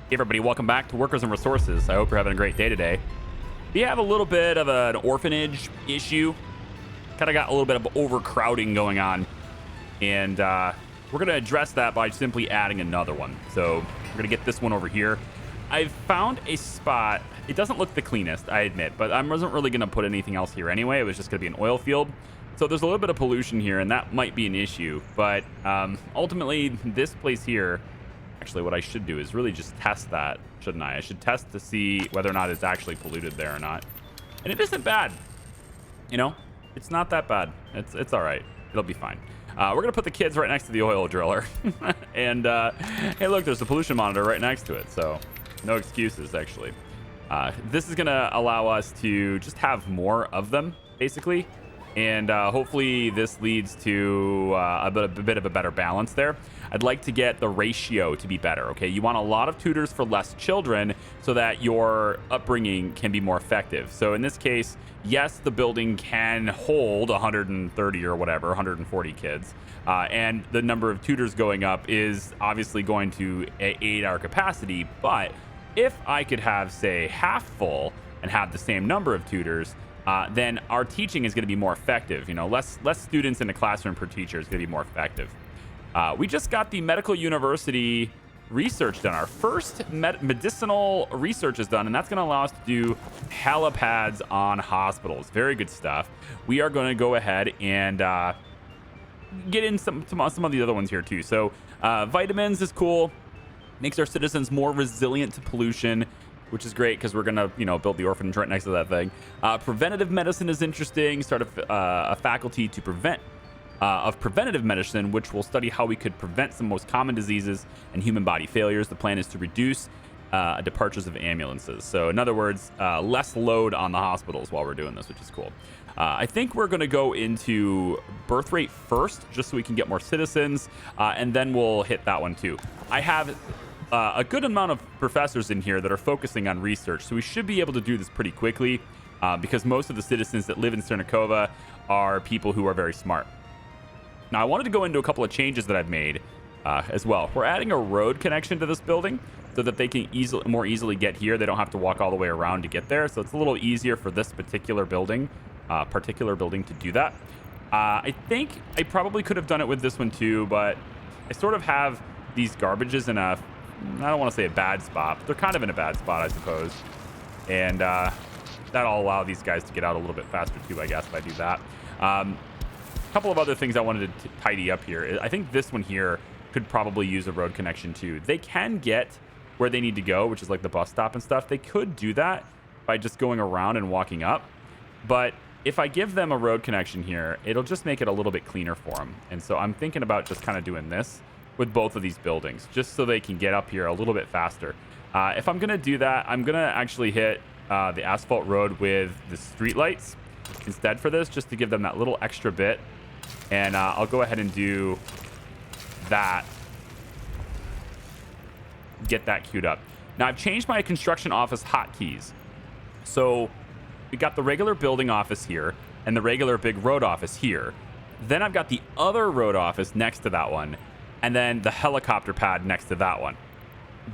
Hey everybody, welcome back to Workers and Resources. I hope you're having a great day today. We have a little bit of an orphanage issue. Kind of got a little bit of overcrowding going on. And we're going to address that by simply adding another one. So we're going to get this one over here. I've found a spot. It doesn't look the cleanest, I admit, but I wasn't really going to put anything else here anyway. It was just going to be an oil field. So there's a little bit of pollution here, and that might be an issue. But ultimately, this place here, actually what I should do is really just test that, shouldn't I? I should test to see whether or not it's actually polluted there or not. And it isn't bad. You know, it's not that bad. It's all right. It'll be fine. We're going to put the kids right next to the oil driller. And hey, look, there's a pollution monitor right next to it. So no excuses, actually. This is going to allow us to just have more of them, basically. And hopefully this leads to a bit of a better balance there. I'd like to get the ratio to be better, okay? You want a lot of tutors for less children so that your upbringing can be more effective. So in this case, yes, the building can hold 130 or whatever, 140 kids. And the number of tutors going up is obviously going to aid our capacity. But if I could have, say, half full and have the same number of tutors, then our teaching is going to be more effective. You know, less students in the classroom per teacher is going to be more effective. We just got the medical university research done. Our first medicinal research is done, and that's going to allow us to do helipads on hospitals. Very good stuff. We are going to go ahead and get in some of the other ones here too. So vitamins is cool. Makes our citizens more resilient to pollution, which is great because we're going to, build the orphanage right next to that thing. Preventative medicine is interesting. Start a faculty to of preventative medicine, which will study how we could prevent some most common diseases and human body failures. The plan is to reduce departures of ambulances. So in other words, less load on the hospitals while we're doing this, which is cool. I think we're going to go into birth rate first, just so we can get more citizens, and then we'll hit that one too. I have a good amount of professors in here that are focusing on research, so we should be able to do this pretty quickly because most of the citizens that live in Cernakova are people who are very smart. Now, I wanted to go into a couple of changes that I've made as well. We're adding a road connection to this building so that they can more easily get here. They don't have to walk all the way around to get there, so it's a little easier for this particular building to do that. I think I probably could have done it with this one too, but I sort of have these garbages in I don't want to say a bad spot, but they're kind of in a bad spot, I suppose. And that'll allow these guys to get out a little bit faster too, I guess, if I do that. A couple of other things I wanted to tidy up here. I think this one here could probably use a road connection too. They can get where they need to go, which is like the bus stop and stuff. They could do that by just going around and walking up. But if I give them a road connection here, it'll just make it a little bit cleaner for them. And so I'm thinking about just kind of doing this with both of these buildings, just so they can get up here a little bit faster. If I'm going to do that, I'm going to actually hit the asphalt road with the street lights instead for this, just to give them that little extra bit. And I'll go ahead and do that. Get that queued up. Now, I've changed my construction office hotkeys. So we got the regular building office here and the regular big road office here. Then I've got the other road office next to that one, and then the helicopter pad next to that one.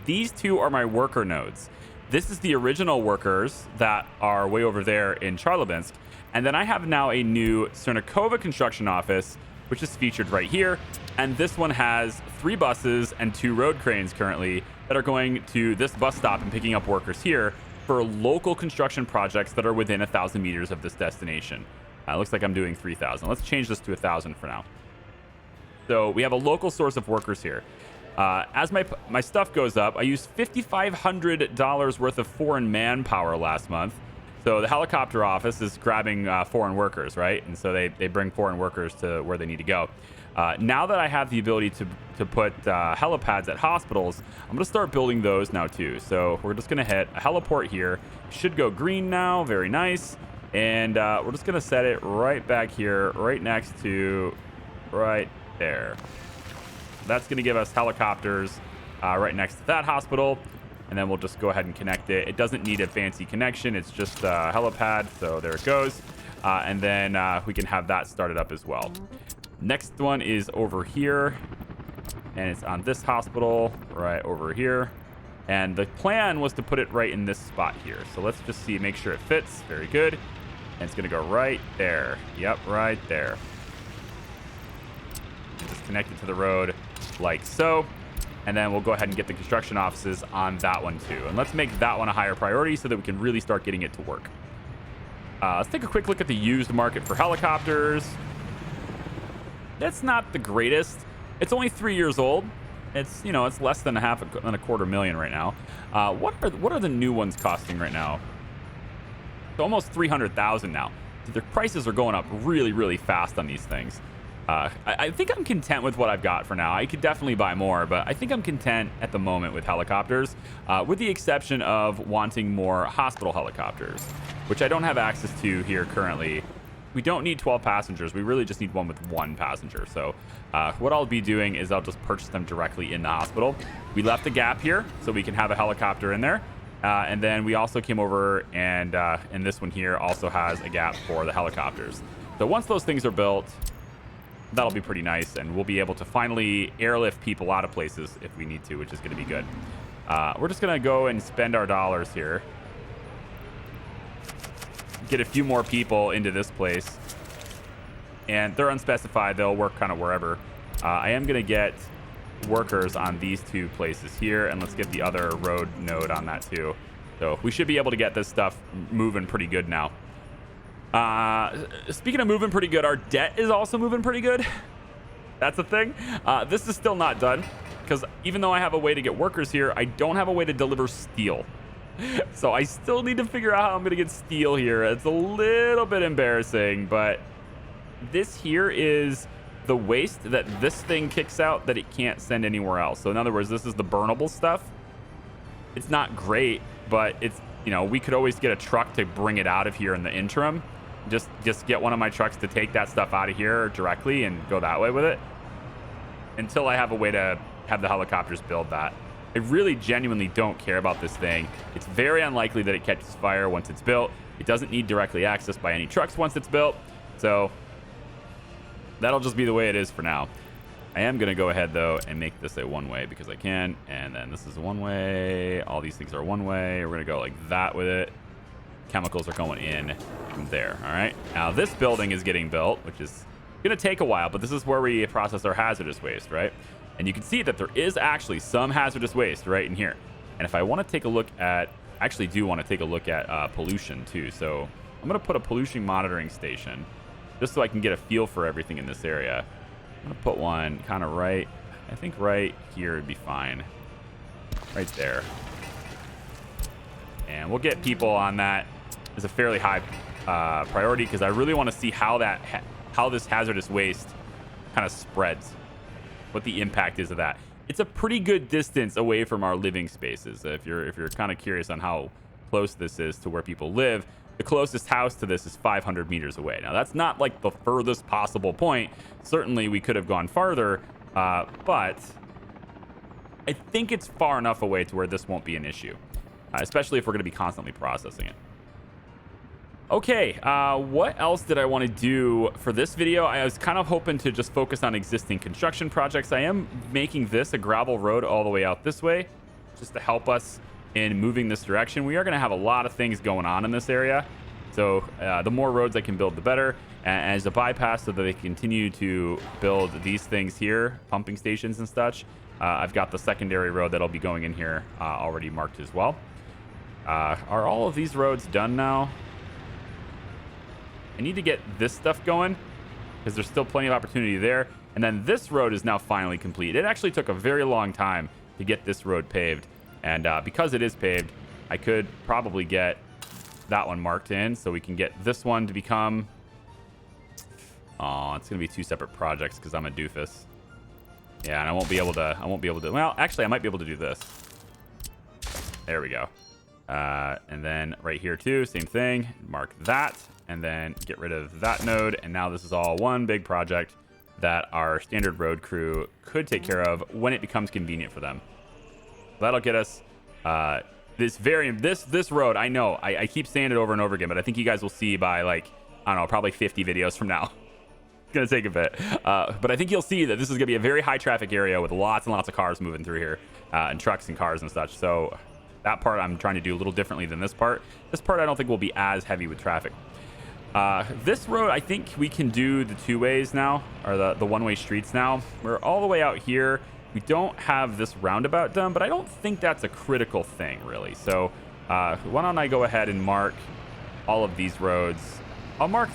These two are my worker nodes. This is the original workers that are way over there in Charlobinsk. And then I have now a new Cernakova construction office, which is featured right here. And this one has 3 buses and 2 road cranes currently that are going to this bus stop and picking up workers here for local construction projects that are within 1,000 meters of this destination. Looks like I'm doing 3,000. Let's change this to 1,000 for now. So we have a local source of workers here. As my stuff goes up, I used $5,500 worth of foreign manpower last month. So the helicopter office is grabbing foreign workers, right? And so they bring foreign workers to where they need to go. Now that I have the ability to put helipads at hospitals, I'm going to start building those now too. So we're just going to hit a heliport here. Should go green now. Very nice. And we're just going to set it right back here, right next to right there. That's going to give us helicopters right next to that hospital. And then we'll just go ahead and connect it. It doesn't need a fancy connection. It's just a helipad. So there it goes. And then we can have that started up as well. Next one is over here. And it's on this hospital right over here. And the plan was to put it right in this spot here. So let's just see, make sure it fits. Very good. And it's going to go right there. Yep, right there. Just connect it to the road like so. And then we'll go ahead and get the construction offices on that one too. And let's make that one a higher priority so that we can really start getting it to work. Let's take a quick look at the used market for helicopters. It's not the greatest. It's only 3 years old. It's, you know, it's less than a $250,000 right now. What are the new ones costing right now? It's almost 300,000 now. The prices are going up really, really fast on these things. I think I'm content with what I've got for now. I could definitely buy more, but I think I'm content at the moment with helicopters, with the exception of wanting more hospital helicopters, which I don't have access to here currently. We don't need 12 passengers. We really just need one with 1 passenger. So what I'll be doing is I'll just purchase them directly in the hospital. We left a gap here so we can have a helicopter in there. And then we also came over and this one here also has a gap for the helicopters. So once those things are built, that'll be pretty nice. And we'll be able to finally airlift people out of places if we need to, which is going to be good. We're just going to go and spend our dollars here. Get a few more people into this place. And they're unspecified. They'll work kind of wherever. I am going to get workers on these 2 places here. And let's get the other road node on that too. So we should be able to get this stuff moving pretty good now. Speaking of moving pretty good, our debt is also moving pretty good. That's the thing. This is still not done because even though I have a way to get workers here, I don't have a way to deliver steel. So I still need to figure out how I'm going to get steel here. It's a little bit embarrassing, but this here is the waste that this thing kicks out that it can't send anywhere else. So in other words, this is the burnable stuff. It's not great, but it's, you know, we could always get a truck to bring it out of here in the interim. Just get one of my trucks to take that stuff out of here directly and go that way with it until I have a way to have the helicopters build that. I really genuinely don't care about this thing. It's very unlikely that it catches fire once it's built. It doesn't need directly accessed by any trucks once it's built. So that'll just be the way it is for now. I am going to go ahead, though, and make this a one-way because I can. And then this is a one-way. All these things are one-way. We're going to go like that with it. Chemicals are going in from there. All right. Now, this building is getting built, which is going to take a while. But this is where we process our hazardous waste, right? And you can see that there is actually some hazardous waste right in here. And if I want to take a look at, I actually do want to take a look at pollution too. So I'm going to put a pollution monitoring station just so I can get a feel for everything in this area. I'm going to put one kind of right, I think right here would be fine. Right there. And we'll get people on that as a fairly high priority because I really want to see how this hazardous waste kind of spreads. What the impact is of that. It's a pretty good distance away from our living spaces. If you're kind of curious on how close this is to where people live, the closest house to this is 500 meters away. Now, that's not like the furthest possible point. Certainly, we could have gone farther, but I think it's far enough away to where this won't be an issue, especially if we're going to be constantly processing it. Okay, what else did I want to do for this video? I was kind of hoping to just focus on existing construction projects. I am making this a gravel road all the way out this way, just to help us in moving this direction. We are going to have a lot of things going on in this area. So the more roads I can build, the better. And as a bypass so that they continue to build these things here, pumping stations and such, I've got the secondary road that'll be going in here already marked as well. Are all of these roads done now? I need to get this stuff going because there's still plenty of opportunity there. And then this road is now finally complete. It actually took a very long time to get this road paved. And because it is paved, I could probably get that one marked in so we can get this one to become... Oh, it's going to be 2 separate projects because I'm a doofus. Yeah, and I won't be able to... Well, actually, I might be able to do this. There we go. And then right here, too, same thing. Mark that. And then get rid of that node. And now this is all one big project that our standard road crew could take care of when it becomes convenient for them. That'll get us this road. I know I keep saying it over and over again, but I think you guys will see by like, I don't know, probably 50 videos from now. going to take a bit. But I think you'll see that this is going to be a very high traffic area with lots and lots of cars moving through here, and trucks and cars and such. So that part I'm trying to do a little differently than this part. This part I don't think will be as heavy with traffic. This road, I think we can do the two ways now, or the one-way streets now. We're all the way out here. We don't have this roundabout done, but I don't think that's a critical thing, really. So why don't I go ahead and mark all of these roads. I'll mark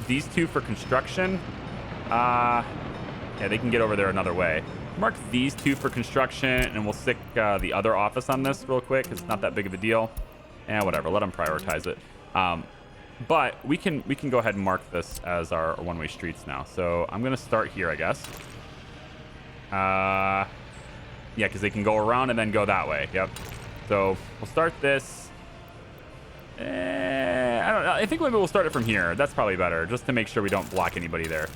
these two for construction. Yeah, they can get over there another way. Mark these two for construction, and we'll stick the other office on this real quick, because it's not that big of a deal. And whatever, let them prioritize it. But we can go ahead and mark this as our one-way streets now. So I'm gonna start here, I guess. Yeah, because they can go around and then go that way. Yep. So we'll start this. I don't know. I think maybe we'll start it from here. That's probably better, just to make sure we don't block anybody there. So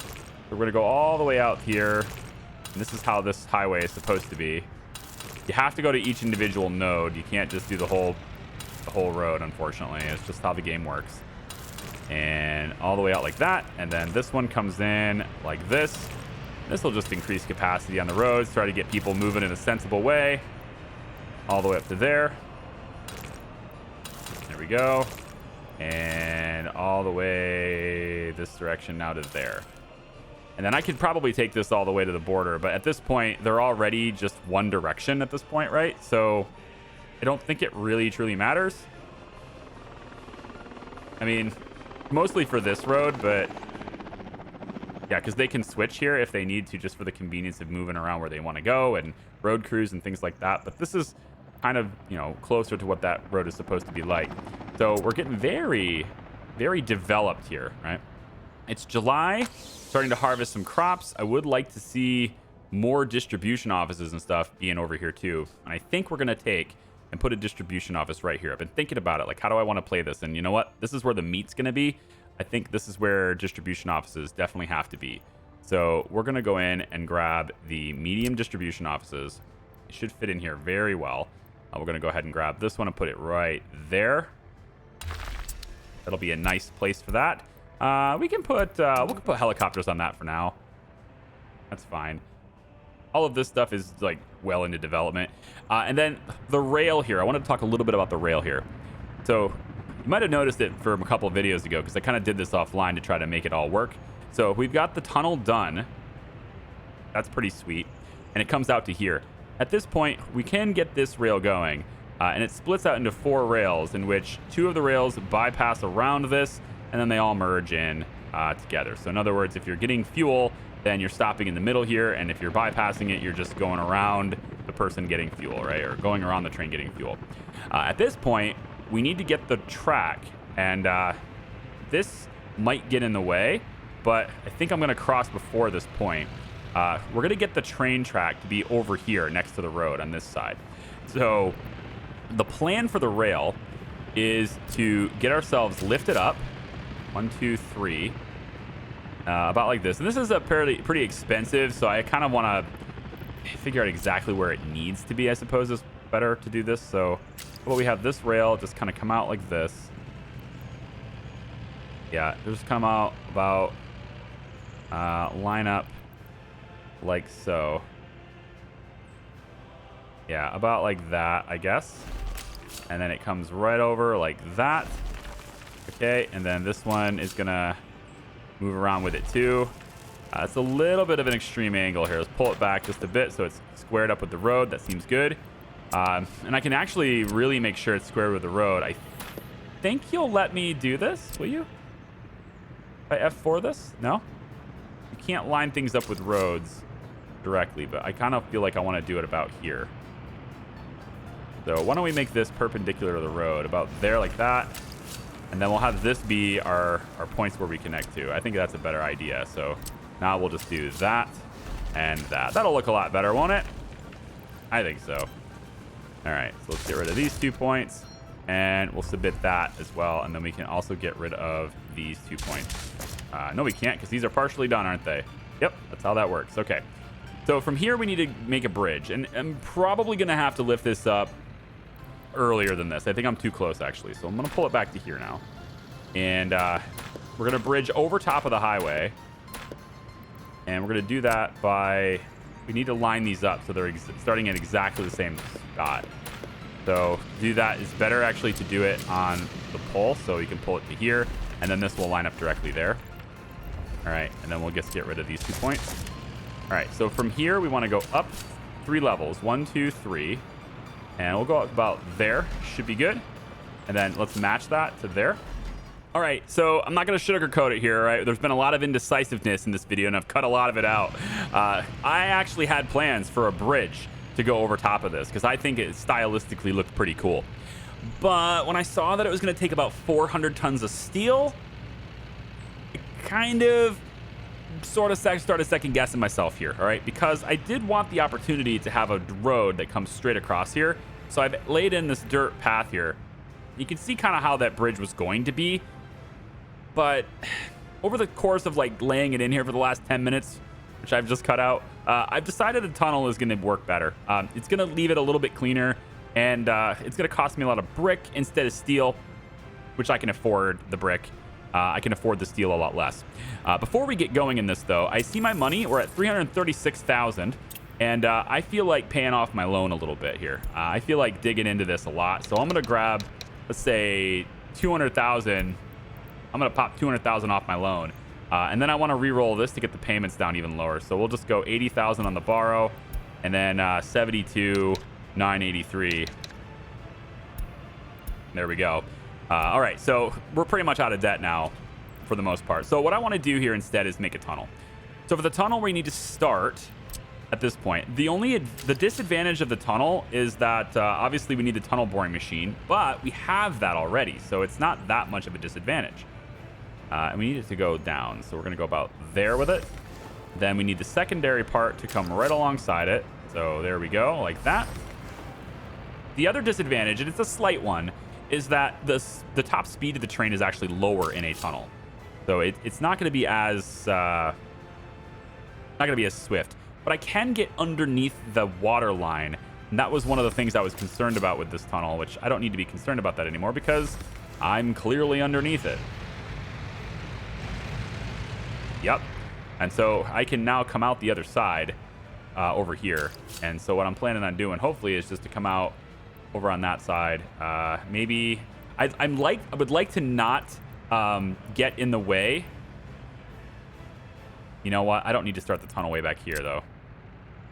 we're gonna go all the way out here. And this is how this highway is supposed to be. You have to go to each individual node. You can't just do the whole road, unfortunately. It's just how the game works. And all the way out like that. And then this one comes in like this. This will just increase capacity on the roads, try to get people moving in a sensible way. All the way up to there. There we go. And all the way this direction now to there. And then I could probably take this all the way to the border, but at this point, they're already just one direction at this point, right? So I don't think it really truly matters. I mean, mostly for this road, but yeah, because they can switch here if they need to, just for the convenience of moving around where they want to go and road crews and things like that. But this is kind of, you know, closer to what that road is supposed to be like. So we're getting very, very developed here, right? It's July, starting to harvest some crops. I would like to see more distribution offices and stuff being over here too. And I think we're going to take and put a distribution office right here. I've been thinking about it. Like, how do I want to play this? And you know what? This is where the meat's going to be. I think this is where distribution offices definitely have to be. So we're going to go in and grab the medium distribution offices. It should fit in here very well. We're going to go ahead and grab this one and put it right there. That'll be a nice place for that. We can put helicopters on that for now. That's fine. All of this stuff is like well into development. And then the rail here. I wanted to talk a little bit about the rail here. So you might have noticed it from a couple of videos ago, because I kind of did this offline to try to make it all work. So we've got the tunnel done. That's pretty sweet. And it comes out to here. At this point, we can get this rail going. And it splits out into 4 rails, in which 2 of the rails bypass around this, and then they all merge in together. So in other words, if you're getting fuel, then you're stopping in the middle here. And if you're bypassing it, you're just going around the person getting fuel, right? Or going around the train getting fuel. At this point, we need to get the track. And this might get in the way, but I think I'm going to cross before this point. We're going to get the train track to be over here next to the road on this side. So the plan for the rail is to get ourselves lifted up. 1, 2, 3. About like this. And this is a pretty expensive, so I kind of want to figure out exactly where it needs to be, I suppose is better to do this. So well, we have this rail just kind of come out like this. Yeah, just come out about line up like so. Yeah, about like that, I guess. And then it comes right over like that. Okay, and then this one is gonna move around with it too. It's a little bit of an extreme angle here. Let's pull it back just a bit so it's squared up with the road. That seems good. And I can actually really make sure it's squared with the road. I think you'll let me do this, will you? If I F4 this? No? You can't line things up with roads directly, but I kind of feel like I want to do it about here. So why don't we make this perpendicular to the road, about there like that. And then we'll have this be our points where we connect to. I think that's a better idea. So now we'll just do that and that. That'll look a lot better, won't it? I think so. All right, so let's get rid of these 2 points. And we'll submit that as well. And then we can also get rid of these 2 points. No, we can't, because these are partially done, aren't they? Yep, that's how that works. Okay. So from here, we need to make a bridge. And I'm probably going to have to lift this up earlier than this. I think I'm too close, actually. So I'm going to pull it back to here now. And we're going to bridge over top of the highway. And we're going to do that by, we need to line these up so they're starting at exactly the same spot. So to do that, it's better actually to do it on the pole. So you can pull it to here, and then this will line up directly there. All right, and then we'll just get rid of these 2 points. All right, so from here, we want to go up 3 levels. 1, 2, 3. And we'll go up about there. Should be good. And then let's match that to there. All right, so I'm not going to sugarcoat it here, right? There's been a lot of indecisiveness in this video, and I've cut a lot of it out. I actually had plans for a bridge to go over top of this because I think it stylistically looked pretty cool. But when I saw that it was going to take about 400 tons of steel, I kind of sort of started second guessing myself here, all right? Because I did want the opportunity to have a road that comes straight across here. So I've laid in this dirt path here. You can see kind of how that bridge was going to be. But over the course of like laying it in here for the last 10 minutes, which I've just cut out, I've decided the tunnel is going to work better. It's going to leave it a little bit cleaner, and it's going to cost me a lot of brick instead of steel, which I can afford the brick. I can afford the steel a lot less. Before we get going in this, though, I see my money. We're at 336,000, and I feel like paying off my loan a little bit here. I feel like digging into this a lot, so I'm going to grab, let's say, 200,000. I'm going to pop 200,000 off my loan. And then I want to re-roll this to get the payments down even lower. So we'll just go 80,000 on the borrow, and then 72,983. There we go. All right, so we're pretty much out of debt now for the most part. So what I want to do here instead is make a tunnel. So for the tunnel, we need to start at this point. The disadvantage of the tunnel is that obviously we need the tunnel boring machine, but we have that already, so it's not that much of a disadvantage. And we need it to go down, so we're going to go about there with it. Then we need the secondary part to come right alongside it. So there we go, like that. The other disadvantage, and it's a slight one, is that the top speed of the train is actually lower in a tunnel. So it's not going to be as swift. But I can get underneath the water line, and that was one of the things I was concerned about with this tunnel, which I don't need to be concerned about that anymore because I'm clearly underneath it. Yep. And so I can now come out the other side over here. And so what I'm planning on doing, hopefully, is just to come out over on that side. Maybe I would like to not get in the way. You know what? I don't need to start the tunnel way back here, though.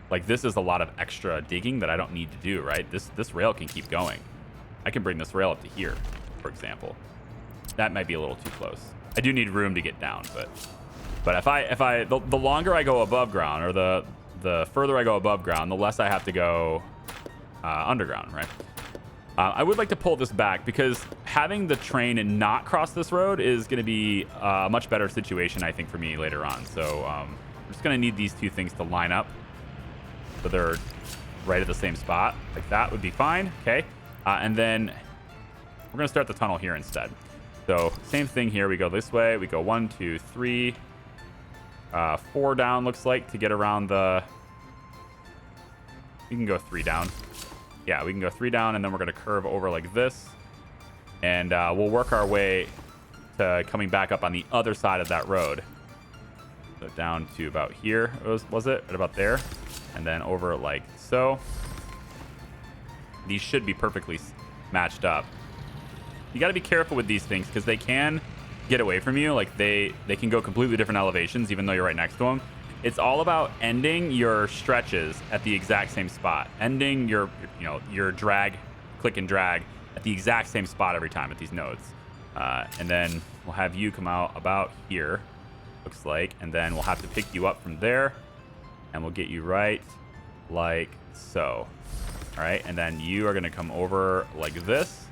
Like, this is a lot of extra digging that I don't need to do, right? This rail can keep going. I can bring this rail up to here, for example. That might be a little too close. I do need room to get down, but if the longer I go above ground, or the further I go above ground, the less I have to go underground, right? I would like to pull this back because having the train and not cross this road is going to be a much better situation, I think, for me later on. So I'm just going to need these two things to line up so they're right at the same spot. Like that would be fine. Okay. And then we're going to start the tunnel here instead. So same thing here. We go this way. We go 1, 2, 3, 4 down, looks like, to get around the... We can go 3 down. Yeah, we can go 3 down, and then we're going to curve over like this. And we'll work our way to coming back up on the other side of that road. So down to about here, was it? Right about there. And then over like so. These should be perfectly matched up. You got to be careful with these things because they can get away from you. Like they can go completely different elevations even though you're right next to them. It's all about ending your stretches at the exact same spot. Ending your drag, click and drag at the exact same spot every time at these nodes. And then we'll have you come out about here, looks like, and then we'll have to pick you up from there, and we'll get you right like so. All right, and then you are going to come over like this.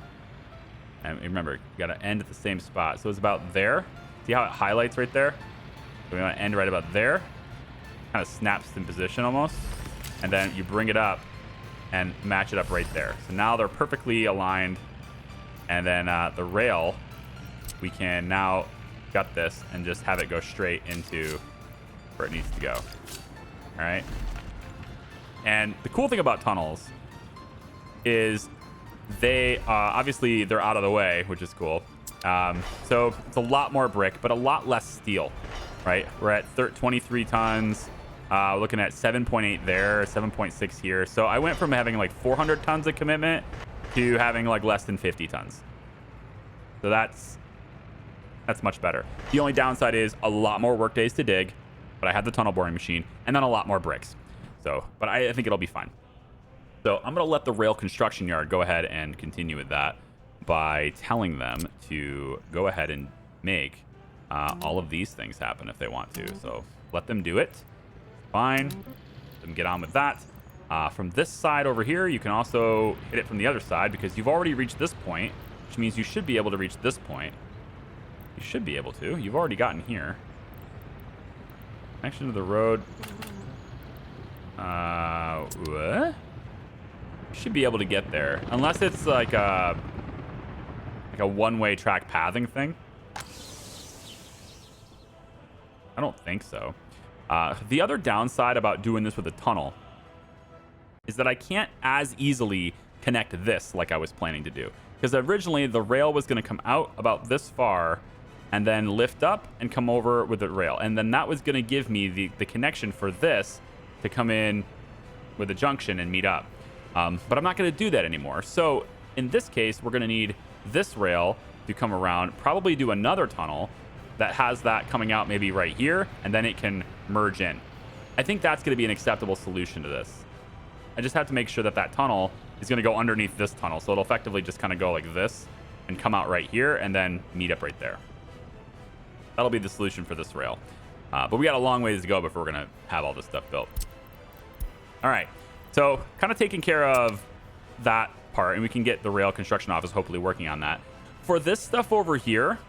And remember, you got to end at the same spot. So it's about there. See how it highlights right there? So we want to end right about there. Kind of snaps in position almost. And then you bring it up and match it up right there. So now they're perfectly aligned. And then the rail, we can now gut this and just have it go straight into where it needs to go. All right. And the cool thing about tunnels is they obviously they're out of the way, which is cool. So it's a lot more brick, but a lot less steel. right? We're at 23 tons. Looking at 7.8 there, 7.6 here. So I went from having like 400 tons of commitment to having like less than 50 tons. So that's much better. The only downside is a lot more work days to dig, but I have the tunnel boring machine and then a lot more bricks. So, but I think it'll be fine. So I'm going to let the rail construction yard go ahead and continue with that by telling them to go ahead and make all of these things happen if they want to. So let them do it. Fine. Let them get on with that. From this side over here, you can also hit it from the other side because you've already reached this point, which means you should be able to reach this point. You should be able to. You've already gotten here. Connection to the road. What? You should be able to get there. Unless it's like a one-way track pathing thing. I don't think so. The other downside about doing this with a tunnel is that I can't as easily connect this like I was planning to do. Because originally the rail was going to come out about this far and then lift up and come over with the rail. And then that was going to give me the connection for this to come in with a junction and meet up. But I'm not going to do that anymore. So in this case, we're going to need this rail to come around, probably do another tunnel that has that coming out maybe right here, and then it can merge in. I think that's going to be an acceptable solution to this. I just have to make sure that that tunnel is going to go underneath this tunnel. So it'll effectively just kind of go like this and come out right here and then meet up right there. That'll be the solution for this rail. But we got a long ways to go before we're going to have all this stuff built. All right. So kind of taking care of that part, and we can get the rail construction office hopefully working on that. For this stuff over here,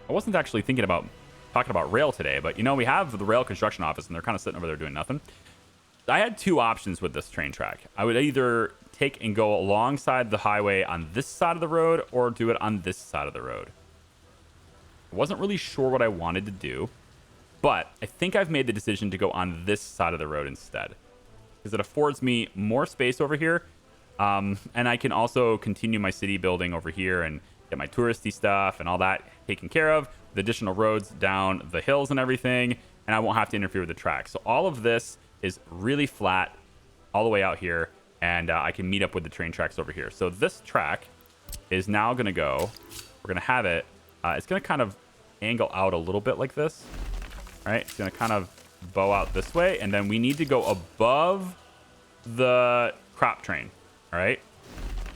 I wasn't actually thinking about talking about rail today, but you know, we have the rail construction office and they're kind of sitting over there doing nothing. I had two options with this train track. I would either take and go alongside the highway on this side of the road or do it on this side of the road. I wasn't really sure what I wanted to do, but I think I've made the decision to go on this side of the road instead because it affords me more space over here. And I can also continue my city building over here and get my touristy stuff and all that taken care of, with additional roads down the hills and everything, and I won't have to interfere with the track. So all of this is really flat all the way out here, and I can meet up with the train tracks over here. So this track is now going to go, we're going to have it, it's going to kind of angle out a little bit like this. All right, it's going to kind of bow out this way, and then we need to go above the crop train. All right,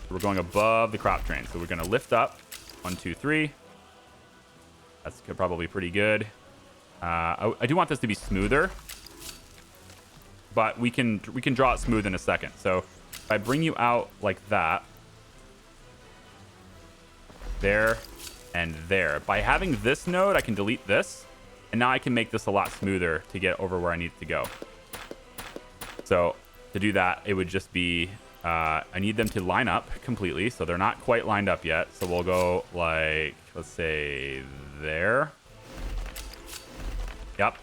so we're going above the crop train. So we're going to lift up 1, 2, 3. That's probably pretty good. I do want this to be smoother, but we can draw it smooth in a second. So if I bring you out like that, there and there. By having this node, I can delete this, and now I can make this a lot smoother to get over where I need it to go. So to do that, it would just be I need them to line up completely, so they're not quite lined up yet. So we'll go like, let's say there. Yep.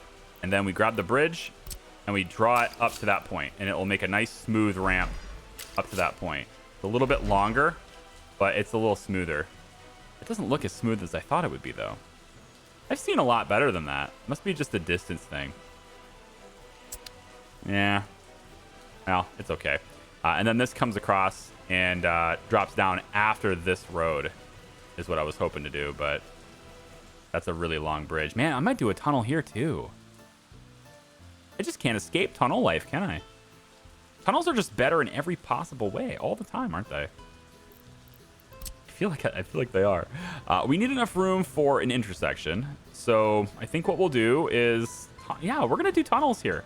And then we grab the bridge and we draw it up to that point, and it will make a nice smooth ramp up to that point. It's a little bit longer, but it's a little smoother. It doesn't look as smooth as I thought it would be, though. I've seen a lot better than that. Must be just a distance thing. Yeah. Well, it's okay. And then this comes across and drops down after this road is what I was hoping to do, but that's a really long bridge. Man, I might do a tunnel here too. I just can't escape tunnel life, can I? Tunnels are just better in every possible way all the time, aren't they? I feel like they are. We need enough room for an intersection, so I think what we'll do is, yeah, we're gonna do tunnels here.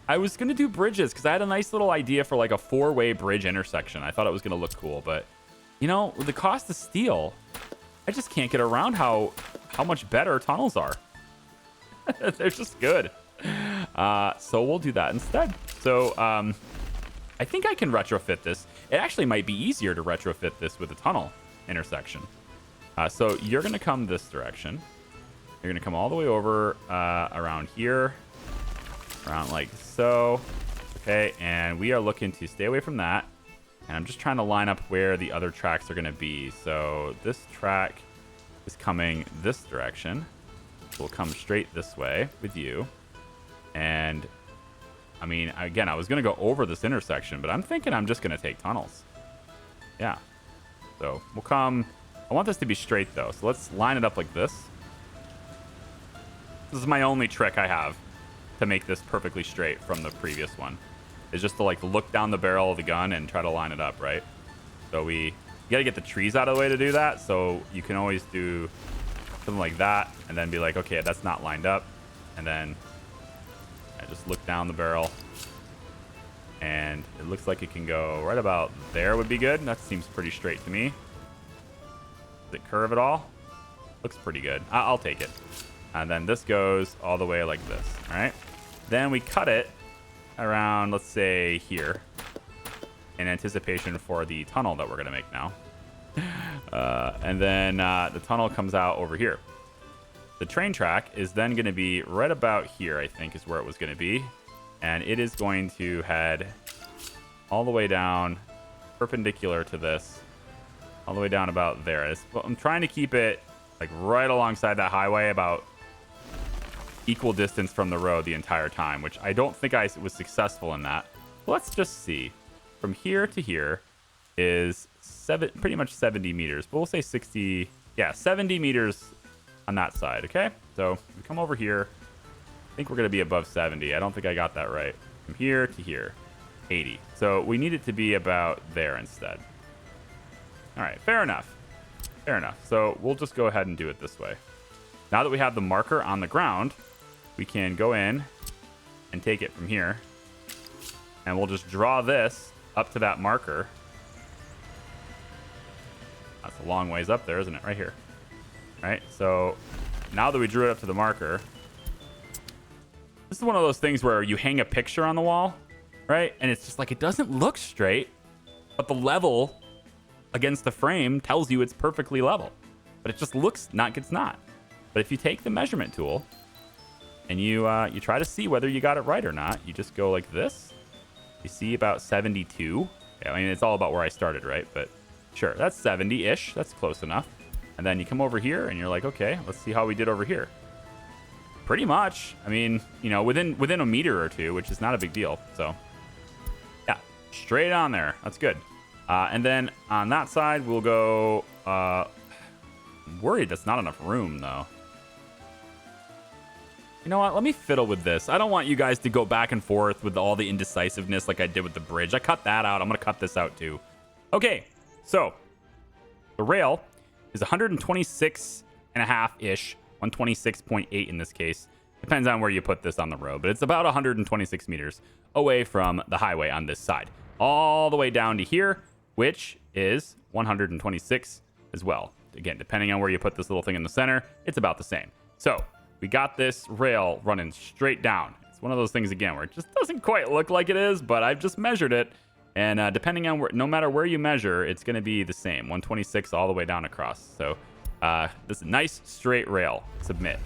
I was going to do bridges because I had a nice little idea for like a 4-way bridge intersection. I thought it was going to look cool, but you know, with the cost of steel, I just can't get around how much better tunnels are. They're just good. So we'll do that instead. So I think I can retrofit this. It actually might be easier to retrofit this with a tunnel intersection. So you're going to come this direction. You're going to come all the way over around here. Around like so. Okay, and we are looking to stay away from that. And I'm just trying to line up where the other tracks are going to be. So this track is coming this direction. We'll come straight this way with you. And I mean, again, I was going to go over this intersection, but I'm thinking I'm just going to take tunnels. Yeah. So we'll come. I want this to be straight, though. So let's line it up like this. This is my only trick I have to make this perfectly straight from the previous one. Is just to like look down the barrel of the gun and try to line it up, right? So you got to get the trees out of the way to do that. So you can always do something like that and then be like, okay, that's not lined up. And then I just look down the barrel. And it looks like it can go right about there would be good. That seems pretty straight to me. Does it curve at all? Looks pretty good. I'll take it. And then this goes all the way like this. All right. Then we cut it around, let's say, here in anticipation for the tunnel that we're going to make now. And then the tunnel comes out over here. The train track is then going to be right about here, I think, is where it was going to be. And it is going to head all the way down perpendicular to this, all the way down about there. I'm trying to keep it like right alongside that highway, about equal distance from the road the entire time, which I don't think I was successful in that. Let's just see. From here to here is pretty much 70 meters, but we'll say 60. Yeah, 70 meters on that side. Okay. So we come over here. I think we're going to be above 70. I don't think I got that right. From here to here, 80. So we need it to be about there instead. All right. Fair enough. Fair enough. So we'll just go ahead and do it this way. Now that we have the marker on the ground, we can go in and take it from here. And we'll just draw this up to that marker. That's a long ways up there, isn't it? Right here. All right. So now that we drew it up to the marker, this is one of those things where you hang a picture on the wall, right? And it's just like, it doesn't look straight, but the level against the frame tells you it's perfectly level. But it just looks not, it's not. But if you take the measurement tool and you try to see whether you got it right or not, you just go like this. You see about 72. I mean, it's all about where I started, right? But sure, that's 70-ish. That's close enough. And then you come over here and you're like, okay, let's see how we did over here. Pretty much. I mean, you know, within a meter or two, which is not a big deal. So, yeah, straight on there. That's good. And then on that side, we'll go... I'm worried that's not enough room, though. You know what? Let me fiddle with this. I don't want you guys to go back and forth with all the indecisiveness like I did with the bridge. I cut that out. I'm going to cut this out, too. Okay, so the rail is 126.5-ish. 126.8 in this case. Depends on where you put this on the road, but it's about 126 meters away from the highway on this side. All the way down to here, which is 126 as well. Again, depending on where you put this little thing in the center, it's about the same. So we got this rail running straight down. It's one of those things, again, where it just doesn't quite look like it is, but I've just measured it. And depending on where, no matter where you measure, it's going to be the same, 126 all the way down across. So this is a nice straight rail. Submit.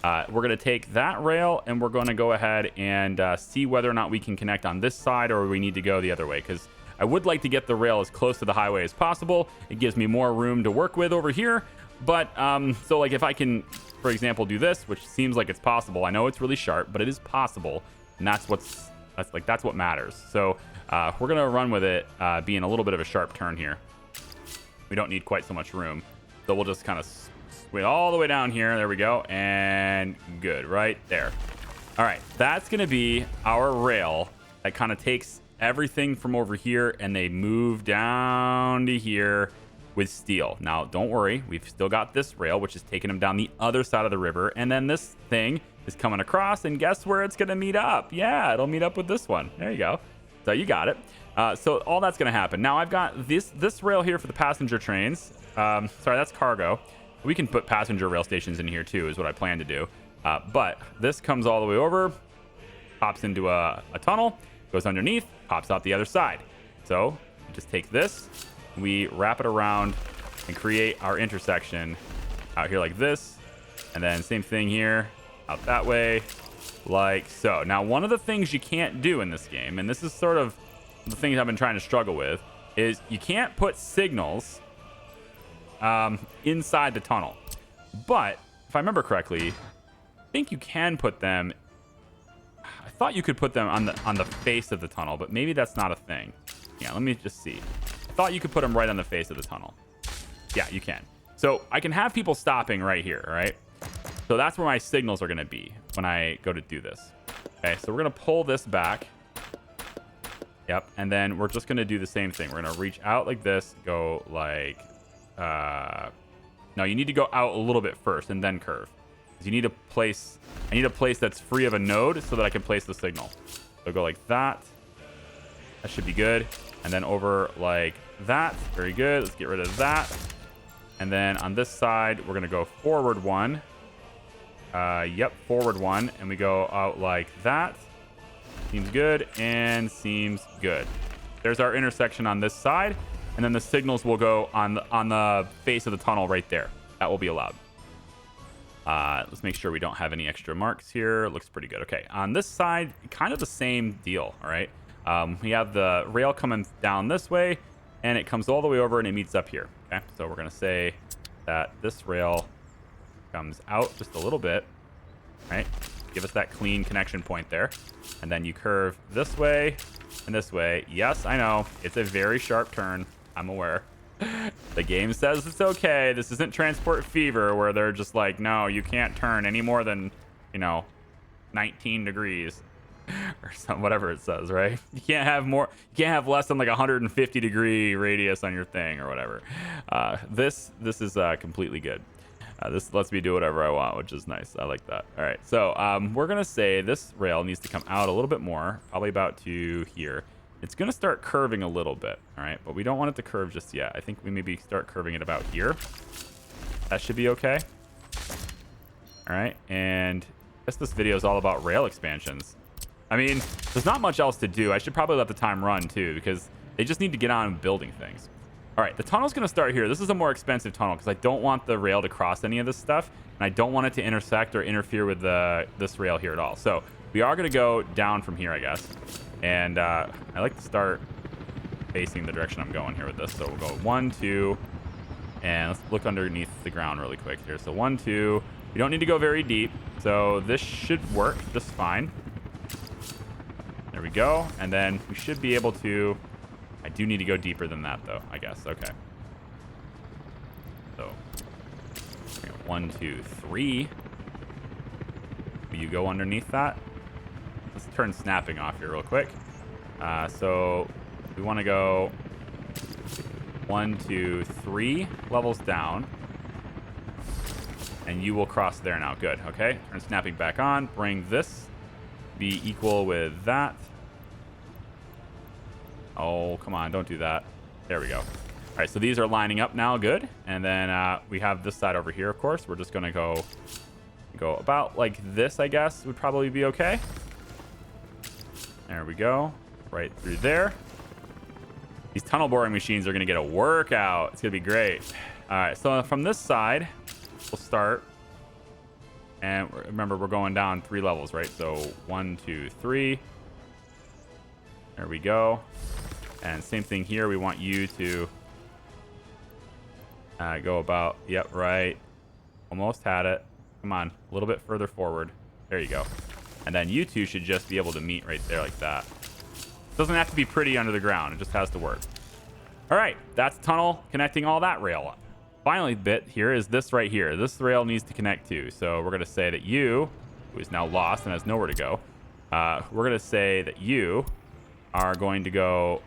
We're going to take that rail and we're going to go ahead and see whether or not we can connect on this side or we need to go the other way, because I would like to get the rail as close to the highway as possible. It gives me more room to work with over here. But so like if I can, for example, do this, which seems like it's possible. I know it's really sharp, but it is possible. And that's what matters. So we're going to run with it being a little bit of a sharp turn here. We don't need quite so much room. So we'll just kind of swing all the way down here. There we go. And good. Right there. All right. That's going to be our rail that kind of takes everything from over here and they move down to here with steel. Now, don't worry. We've still got this rail, which is taking them down the other side of the river. And then this thing is coming across. And guess where it's going to meet up? Yeah, it'll meet up with this one. There you go. So you got it. So all that's going to happen. Now, I've got this rail here for the passenger trains. Sorry, that's cargo. We can put passenger rail stations in here too, is what I plan to do. But this comes all the way over, pops into a tunnel, goes underneath, pops out the other side. So just take this, we wrap it around and create our intersection out here like this. And then same thing here, out that way, like so. Now, one of the things you can't do in this game, and this is sort of the things I've been trying to struggle with, is you can't put signals inside the tunnel. But if I remember correctly, think you can put them. I thought you could put them on the face of the tunnel, but maybe that's not a thing. Yeah, let me just see. I thought you could put them right on the face of the tunnel. Yeah, you can. So I can have people stopping right here, all right? So that's where my signals are going to be when I go to do this. Okay, so we're going to pull this back. Yep, and then we're just going to do the same thing. We're going to reach out like this, go like... no, you need to go out a little bit first and then curve. Because you need a place... I need a place that's free of a node so that I can place the signal. So go like that. That should be good. And then over like that. Very good. Let's get rid of that. And then on this side, we're going to go forward one. Yep, forward one. And we go out like that. Seems good and seems good. There's our intersection on this side. And then the signals will go on the face of the tunnel right there. That will be allowed. Let's make sure we don't have any extra marks here. Looks pretty good. Okay, on this side, kind of the same deal, all right? We have the rail coming down this way, and it comes all the way over, and it meets up here, okay? So we're going to say that this rail comes out just a little bit, right? Give us that clean connection point there. And then you curve this way and this way. Yes, I know. It's a very sharp turn. I'm aware. The game says it's okay. This isn't Transport Fever where they're just like, no, you can't turn any more than, 19 degrees or something, whatever it says, right? You can't have more. You can't have less than like 150 degree radius on your thing or whatever. This is completely good. This lets me do whatever I want, which is nice. I like that. All right, so we're gonna say this rail needs to come out a little bit more, probably about to here. It's gonna start curving a little bit, all right, but we don't want it to curve just yet. I think we maybe start curving it about here. That should be okay. All right, and I guess this video is all about rail expansions. I mean, there's not much else to do. I should probably let the time run too, because they just need to get on building things. All right, the tunnel's going to start here. This is a more expensive tunnel because I don't want the rail to cross any of this stuff, and I don't want it to intersect or interfere with this rail here at all. So we are going to go down from here, I guess. And I like to start facing the direction I'm going here with this. So we'll go 1, 2, and let's look underneath the ground really quick here. So 1, 2. We don't need to go very deep, so this should work just fine. There we go. And then we should be able to... I do need to go deeper than that, though, I guess. Okay. So, 1, 2, 3. Will you go underneath that? Let's turn snapping off here real quick. So, we want to go 1, 2, 3 levels down. And you will cross there now. Good. Okay. Turn snapping back on. Bring this be equal with that. Oh, come on. Don't do that. There we go. All right. So these are lining up now. Good. And then we have this side over here, of course. We're just going to go about like this, I guess, would probably be okay. There we go. Right through there. These tunnel boring machines are going to get a workout. It's going to be great. All right. So from this side, we'll start. And remember, we're going down 3 levels, right? So 1, 2, 3. There we go. And same thing here. We want you to go about, yep, right. Almost had it. Come on, a little bit further forward. There you go. And then you two should just be able to meet right there like that. It doesn't have to be pretty under the ground. It just has to work. All right, that's tunnel connecting all that rail up. Finally bit here is this right here. This rail needs to connect too. So we're going to say that you, who is now lost and has nowhere to go, we're going to say that you are going to go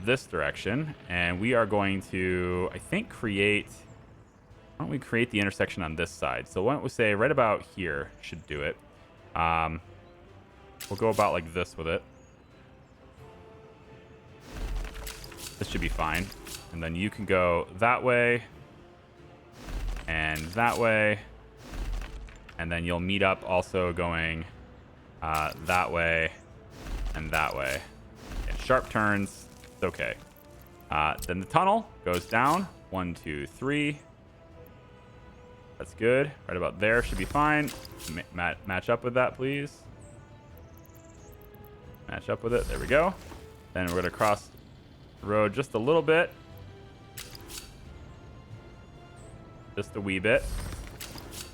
this direction, and we are going to, I think, create... Why don't we create the intersection on this side? So why don't we say right about here should do it. We'll go about like this with it. This should be fine. And then you can go that way and that way. And then you'll meet up also going that way and that way. And sharp turns. It's okay. Then the tunnel goes down. 1, 2, 3. That's good. Right about there should be fine. Match up with that, please. Match up with it. There we go. Then we're going to cross the road just a little bit. Just a wee bit.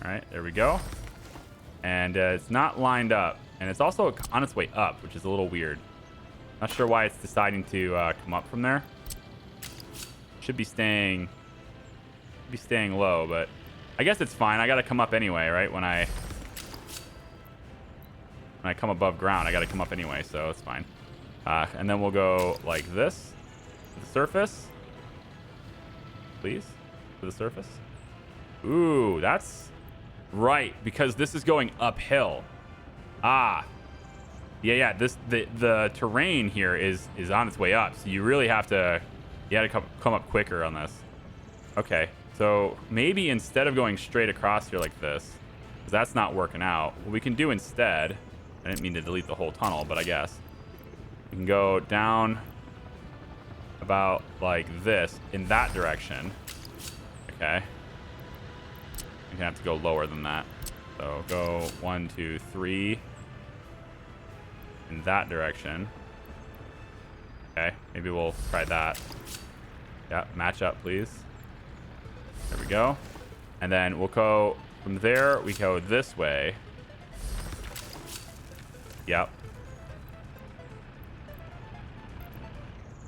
All right, there we go. And it's not lined up. And it's also on its way up, which is a little weird. Not sure why it's deciding to come up from there. Should be staying low, but I guess it's fine. I got to come up anyway, right? When I come above ground, I got to come up anyway, so it's fine. And then we'll go like this to the surface. Please, to the surface. Ooh, that's right, because this is going uphill. Yeah. The terrain here is on its way up, so you really have to come up quicker on this. Okay, so maybe instead of going straight across here like this, because that's not working out, what we can do instead, I didn't mean to delete the whole tunnel, but I guess we can go down about like this in that direction. Okay, you're gonna have to go lower than that. So go 1, 2, 3 in that direction. Okay, maybe we'll try that. Yeah, match up, please. There we go. And then we'll go from there. We go this way. Yep.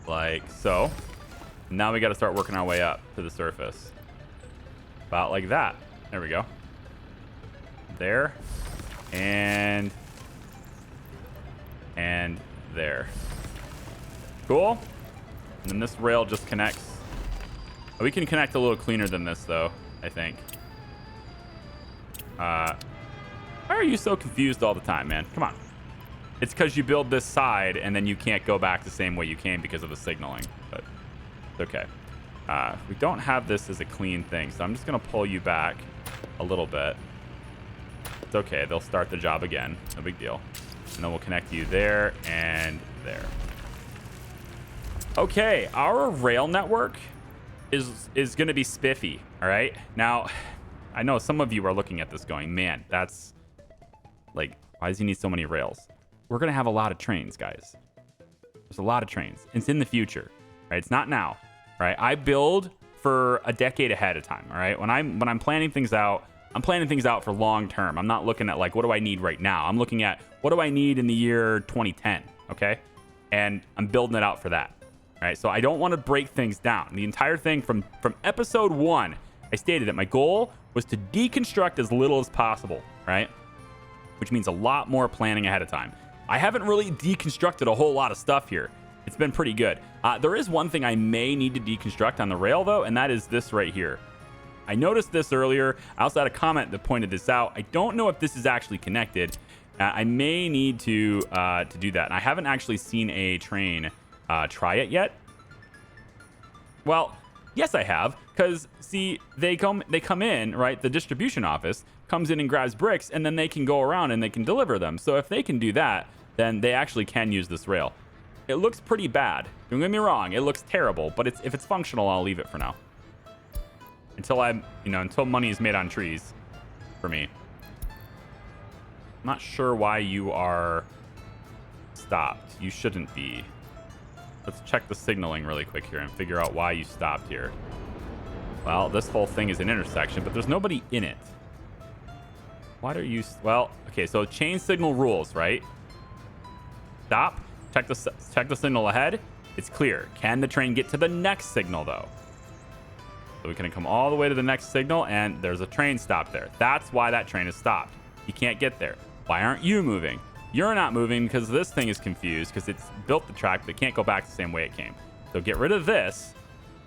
Like so. Now we got to start working our way up to the surface. About like that. There we go. There. And there. Cool. And then this rail just connects. We can connect a little cleaner than this, though, I think. Why are you so confused all the time, man? Come on. It's because you build this side, and then you can't go back the same way you came because of the signaling. But it's okay. We don't have this as a clean thing, so I'm just going to pull you back a little bit. It's okay. They'll start the job again. No big deal. And then we'll connect you there and there. Okay, our rail network is going to be spiffy, all right? Now, I know some of you are looking at this going, man, that's like, why does he need so many rails? We're going to have a lot of trains, guys. There's a lot of trains. It's in the future, right? It's not now, right? I build for a decade ahead of time, all right? When I'm planning things out, I'm planning things out for long term. I'm not looking at like, what do I need right now? I'm looking at what do I need in the year 2010, okay? And I'm building it out for that. All right, so I don't want to break things down. The entire thing from episode 1, I stated that my goal was to deconstruct as little as possible, right? Which means a lot more planning ahead of time. I haven't really deconstructed a whole lot of stuff here. It's been pretty good. There is one thing I may need to deconstruct on the rail, though, and that is this right here. I noticed this earlier. I also had a comment that pointed this out. I don't know if this is actually connected. I may need to do that. And I haven't actually seen a train try it yet. Well, yes, I have, because see, they come in, right? The distribution office comes in and grabs bricks, and then they can go around and they can deliver them. So if they can do that, then they actually can use this rail. It looks pretty bad. Don't get me wrong, it looks terrible, but if it's functional, I'll leave it for now. Until money is made on trees for me. I'm not sure why you are stopped. You shouldn't be. Let's check the signaling really quick here and figure out why you stopped here. Well, this whole thing is an intersection, but there's nobody in it. Why are you... Well, okay, so chain signal rules, right? Stop. Check the signal ahead. It's clear. Can the train get to the next signal, though? So we can come all the way to the next signal, and there's a train stop there. That's why that train is stopped. You can't get there. Why aren't you moving? You're not moving because this thing is confused because it's built the track, but it can't go back the same way it came. So get rid of this,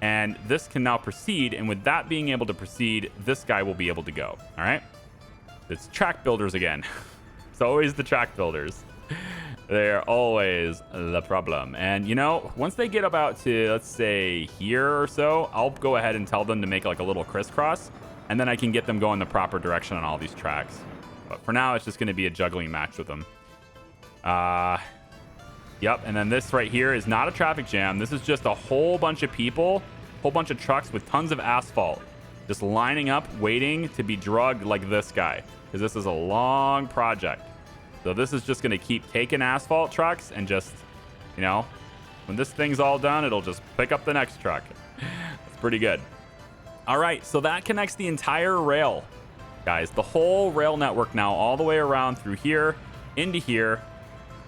and this can now proceed, and with that being able to proceed, this guy will be able to go, all right? It's track builders again. It's always the track builders. They're always the problem. And, once they get about to, let's say, here or so, I'll go ahead and tell them to make like a little crisscross, and then I can get them going the proper direction on all these tracks. But for now, it's just going to be a juggling match with them. Yep, and then this right here is not a traffic jam. This is just a whole bunch of people, whole bunch of trucks with tons of asphalt just lining up, waiting to be drugged like this guy, because this is a long project. So this is just going to keep taking asphalt trucks and just, when this thing's all done, it'll just pick up the next truck. It's pretty good. All right, so that connects the entire rail. guys. The whole rail network now, all the way around through here, into here,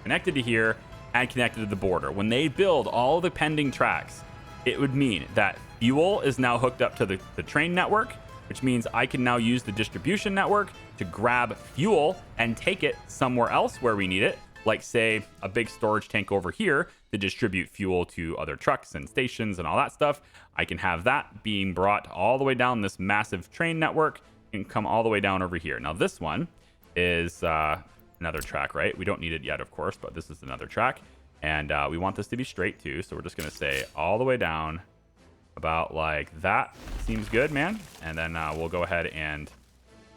connected to here, and connected to the border. When they build all the pending tracks, it would mean that fuel is now hooked up to the train network, which means I can now use the distribution network to grab fuel and take it somewhere else where we need it, like, say, a big storage tank over here to distribute fuel to other trucks and stations and all that stuff. I can have that being brought all the way down this massive train network and come all the way down over here. Now, this one is another track, right? We don't need it yet, of course, but this is another track. And we want this to be straight, too. So we're just going to say all the way down about like that. Seems good, man. And then we'll go ahead and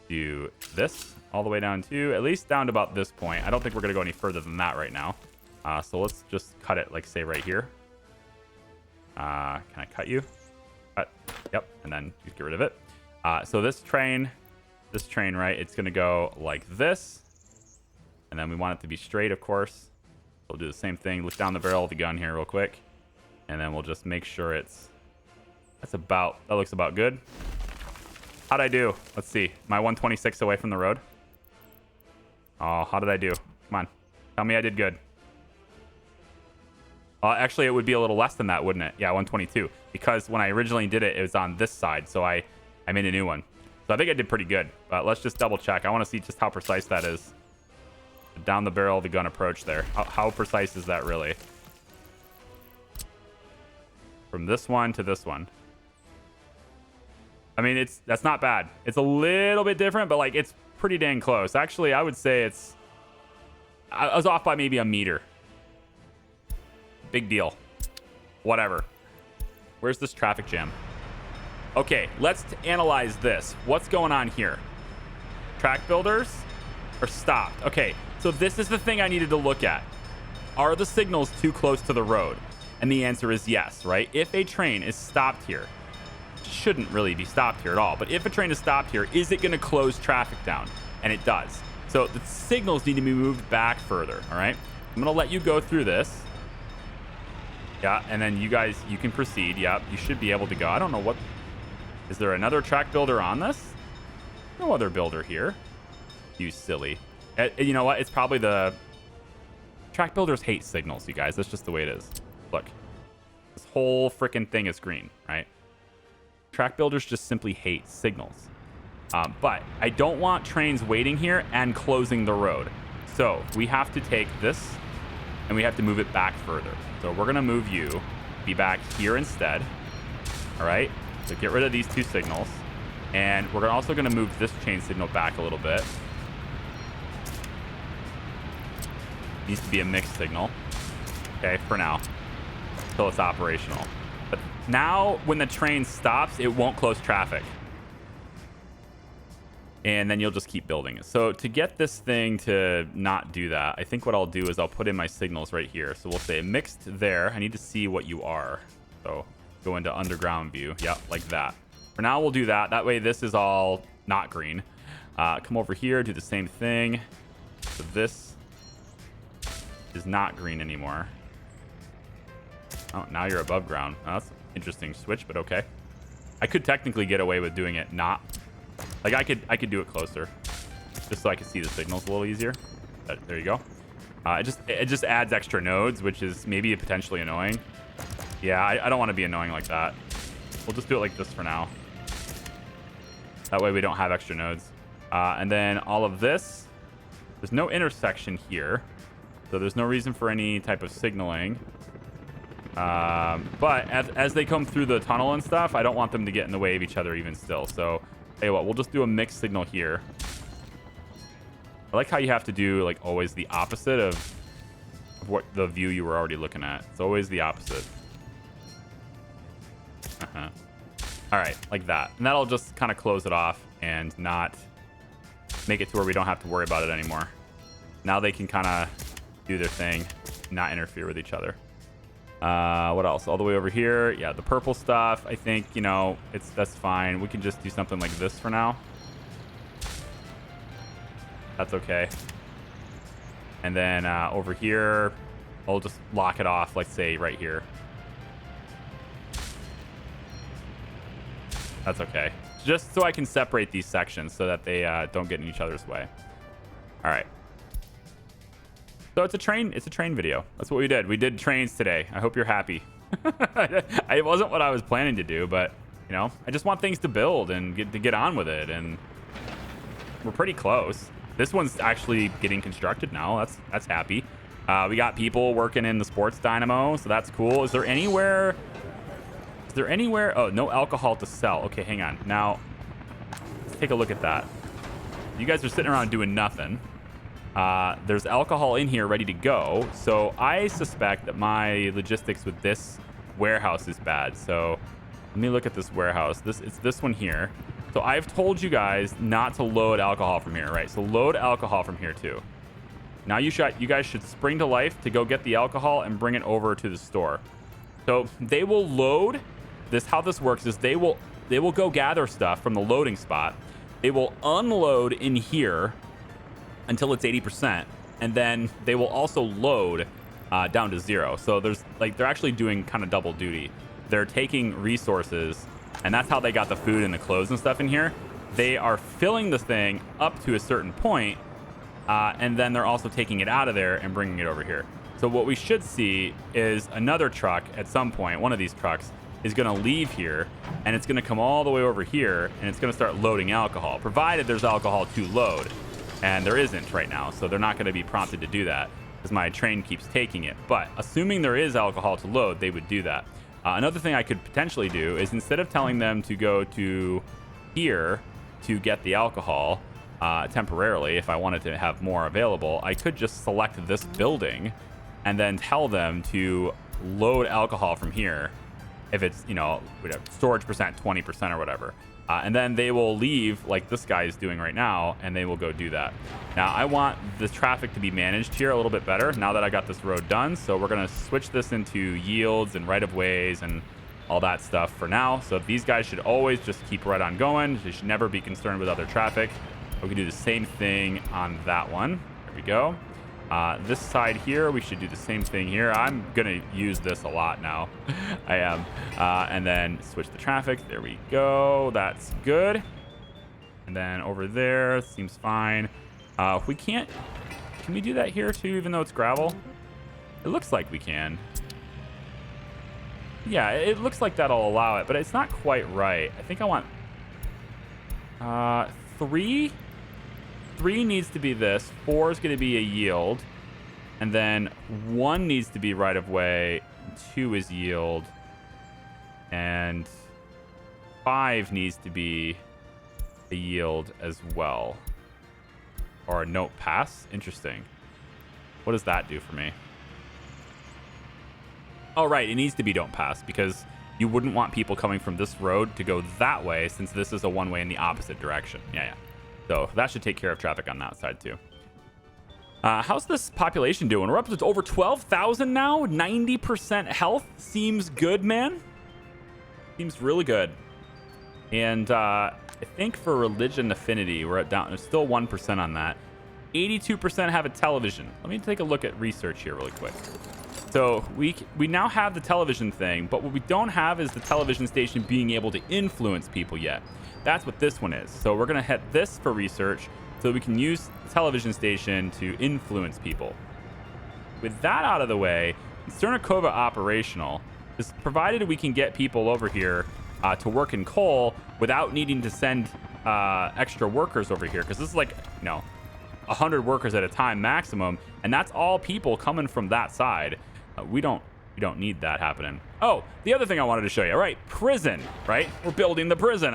do this all the way down to at least down to about this point. I don't think we're going to go any further than that right now. So let's just cut it, like, say, right here. Can I cut you? Cut. Yep. And then just get rid of it. So this train, right, it's going to go like this. And then we want it to be straight, of course. We'll do the same thing. Look down the barrel of the gun here real quick. And then we'll just make sure that looks about good. How'd I do? Let's see. Am I 126 away from the road? Oh, how did I do? Come on. Tell me I did good. Actually, it would be a little less than that, wouldn't it? Yeah, 122. Because when I originally did it, it was on this side. So I made a new one. So I think I did pretty good. But let's just double check. I want to see just how precise that is. Down the barrel of the gun approach there. How precise is that really? From this one to this one. I mean, that's not bad. It's a little bit different, but like it's pretty dang close. Actually, I would say I was off by maybe a meter. Big deal. Whatever. Where's this traffic jam? Okay, let's analyze this. What's going on here? Track builders are stopped. Okay, so this is the thing I needed to look at. Are the signals too close to the road? And the answer is yes, right? If a train is stopped here, it shouldn't really be stopped here at all, but if a train is stopped here, is it going to close traffic down? And it does. So the signals need to be moved back further, all right? I'm going to let you go through this. Yeah, and then you guys, you can proceed. Yeah, you should be able to go. I don't know what... Is there another track builder on this? No other builder here. You silly. You know what? It's probably the... Track builders hate signals, you guys. That's just the way it is. Look. This whole freaking thing is green, right? Track builders just simply hate signals. But I don't want trains waiting here and closing the road. So we have to take this and we have to move it back further. So we're going to move you, be back here instead. All right? So get rid of these two signals. And we're also going to move this chain signal back a little bit. Needs to be a mixed signal. Okay, for now. Until it's operational. But now, when the train stops, it won't close traffic. And then you'll just keep building it. So to get this thing to not do that, I think what I'll do is I'll put in my signals right here. So we'll say mixed there. I need to see what you are. So go into underground view. Yeah, like that. For now, we'll do that. That way, this is all not green. Come over here, do the same thing. So this is not green anymore. Oh, now you're above ground. Oh, that's an interesting switch, but okay. I could technically get away with doing it not. Like I could do it closer, just so I could see the signals a little easier. But there you go. It just adds extra nodes, which is maybe potentially annoying. Yeah, I don't want to be annoying like that. We'll just do it like this for now. That way we don't have extra nodes. And then all of this, there's no intersection here, so there's no reason for any type of signaling. But as they come through the tunnel and stuff, I don't want them to get in the way of each other even still. So, hey, what? We'll just do a mixed signal here. I like how you have to do like always the opposite of what the view you were already looking at. It's always the opposite. All right, like that. And that'll just kind of close it off and not make it to where we don't have to worry about it anymore. Now they can kind of do their thing, not interfere with each other. What else? All the way over here. Yeah, the purple stuff. I think, you know, that's fine. We can just do something like this for now. That's okay. And then over here, I'll just lock it off, let's say right here. That's okay. just so I can separate these sections so that they don't get in each other's way. All right. So it's a train video. That's what we did. We did trains today. I hope you're happy. It wasn't what I was planning to do, but you know, I just want things to build and get on with it, and we're pretty close. This one's actually getting constructed now. That's happy. We got people working in the sports dynamo, so that's cool. Is there anywhere? Oh, no alcohol to sell. Okay, hang on. Now, let's take a look at that. You guys are sitting around doing nothing. There's alcohol in here ready to go. So I suspect that my logistics with this warehouse is bad. So let me look at this warehouse. It's this one here. So I've told you guys not to load alcohol from here, right? So load alcohol from here too. Now you guys should spring to life to go get the alcohol and bring it over to the store. So they will load this. How this works is they will go gather stuff from the loading spot. They will unload in here until it's 80%, and then they will also load down to 0. So they're actually doing kind of double duty. They're taking resources, and that's how they got the food and the clothes and stuff in here. They are filling the thing up to a certain point, and then they're also taking it out of there and bringing it over here. So what we should see is another truck at some point. One of these trucks is going to leave here, and it's going to come all the way over here, and it's going to start loading alcohol, provided there's alcohol to load. And there isn't right now, so they're not going to be prompted to do that because my train keeps taking it. But assuming there is alcohol to load, they would do that. Another thing I could potentially do is, instead of telling them to go to here to get the alcohol temporarily, if I wanted to have more available, I could just select this building and then tell them to load alcohol from here if it's, you know, storage percent 20% or whatever. And then they will leave like this guy is doing right now, and they will go do that. Now, I want the traffic to be managed here a little bit better now that I got this road done. So we're going to switch this into yields and right-of-ways and all that stuff for now. So these guys should always just keep right on going. They should never be concerned with other traffic. We can do the same thing on that one. There we go. This side here, we should do the same thing here. I'm going to use this a lot now. I am. And then switch the traffic. There we go. That's good. And then over there, seems fine. If we can't, can we do that here too, even though it's gravel? It looks like we can. Yeah, it looks like that'll allow it, but it's not quite right. I think I want 3. 3 needs to be this. 4 is going to be a yield. And then 1 needs to be right of way. 2 is yield. And 5 needs to be a yield as well. Or a note pass. Interesting. What does that do for me? Oh, right. It needs to be don't pass, because you wouldn't want people coming from this road to go that way, since this is a one-way in the opposite direction. Yeah. So that should take care of traffic on that side too. How's this population doing? We're up to over 12,000 now. 90% health. Seems good, man. Seems really good. And I think for religion affinity, we're at down. There's still 1% on that. 82% have a television. Let me take a look at research here really quick. So we now have the television thing, but what we don't have is the television station being able to influence people yet. That's what this one is. So we're going to hit this for research so we can use the television station to influence people. With that out of the way, Cernikova operational is provided we can get people over here to work in coal without needing to send extra workers over here, because this is like, 100 workers at a time maximum, and that's all people coming from that side. We don't need that happening. Oh, the other thing I wanted to show you. All right, prison, right? We're building the prison.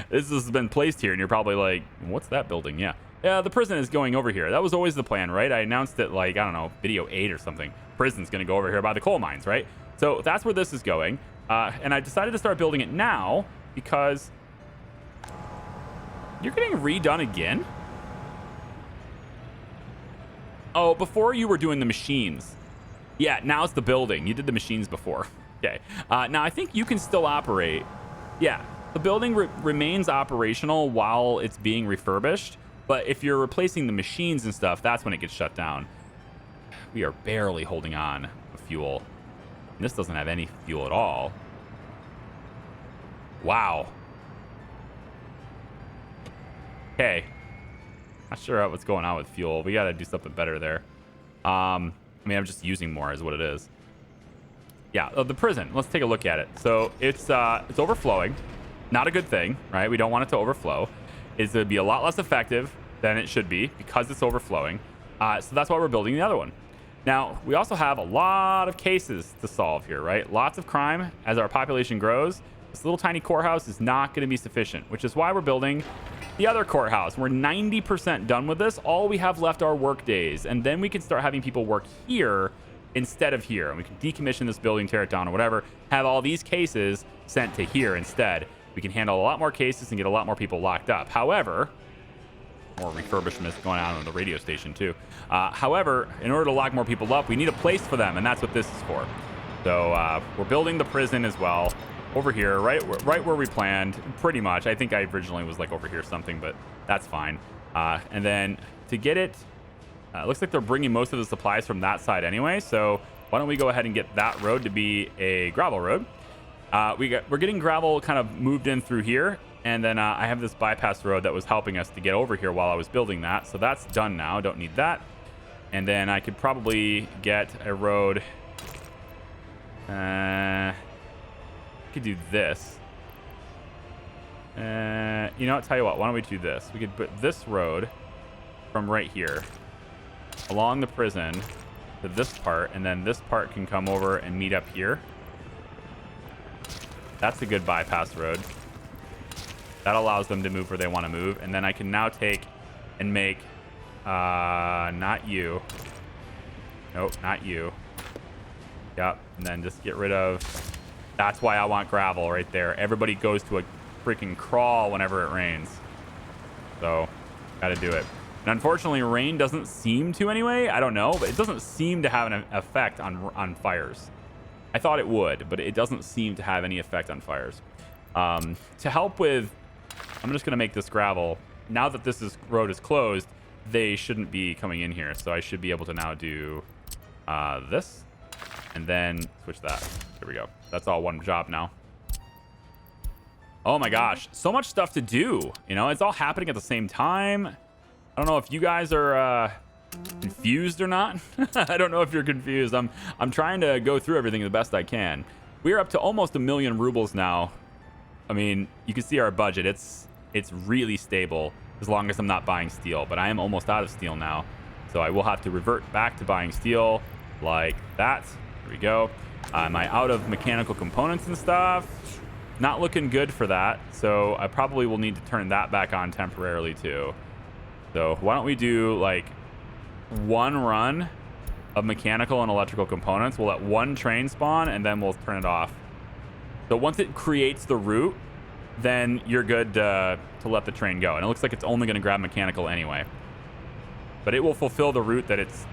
This has been placed here, and you're probably like, what's that building? Yeah, the prison is going over here. That was always the plan, right? I announced it like, I don't know, video 8 or something. Prison's going to go over here by the coal mines, right? So that's where this is going. And I decided to start building it now because you're getting redone again. Oh, before you were doing the machines. Yeah, now it's the building. You did the machines before. Okay. Now, I think you can still operate. Yeah, the building remains operational while it's being refurbished. But if you're replacing the machines and stuff, that's when it gets shut down. We are barely holding on to fuel. And this doesn't have any fuel at all. Wow. Okay. Not sure what's going on with fuel. We got to do something better there. I mean, I'm just using more is what it is. Yeah, the prison. Let's take a look at it. So it's overflowing. Not a good thing, right? We don't want it to overflow. It's going to be a lot less effective than it should be because it's overflowing. So that's why we're building the other one. Now, we also have a lot of cases to solve here, right? Lots of crime as our population grows. This little tiny courthouse is not going to be sufficient, which is why we're building the other courthouse. We're 90% done with this. All we have left are work days, and then we can start having people work here instead of here. And we can decommission this building, tear it down or whatever, have all these cases sent to here instead. We can handle a lot more cases and get a lot more people locked up. However, more refurbishments going on the radio station too. However, in order to lock more people up, we need a place for them, and that's what this is for. So we're building the prison as well over here, right where we planned, pretty much. I think I originally was like over here something, but that's fine. And then to get it, looks like they're bringing most of the supplies from that side anyway. So why don't we go ahead and get that road to be a gravel road? We're getting gravel kind of moved in through here. And then I have this bypass road that was helping us to get over here while I was building that. So that's done now. Don't need that. And then I could probably get a road. I could do this. You know what? Tell you what. Why don't we do this? We could put this road from right here along the prison to this part. And then this part can come over and meet up here. That's a good bypass road. That allows them to move where they want to move. And then I can now take and make, not you. Nope, not you. Yep, and then just get rid of, that's why I want gravel right there. Everybody goes to a freaking crawl whenever it rains. So, got to do it. And unfortunately, rain doesn't seem to anyway. I don't know, but it doesn't seem to have an effect on fires. I thought it would, but it doesn't seem to have any effect on fires. To help with, I'm just going to make this gravel. Now that road is closed, they shouldn't be coming in here. So I should be able to now do this and then switch that. Here we go. That's all one job now. Oh my gosh. So much stuff to do. You know, it's all happening at the same time. I don't know if you guys are confused or not. I don't know if you're confused. I'm trying to go through everything the best I can. We're up to almost 1 million rubles now. I mean, you can see our budget. It's really stable as long as I'm not buying steel. But I am almost out of steel now. So I will have to revert back to buying steel like that. Here we go. Am I out of mechanical components and stuff? Not looking good for that. So I probably will need to turn that back on temporarily too. So why don't we do like one run of mechanical and electrical components. We'll let one train spawn and then we'll turn it off. So once it creates the route, then you're good to let the train go. And it looks like it's only going to grab mechanical anyway. But it will fulfill the route that it's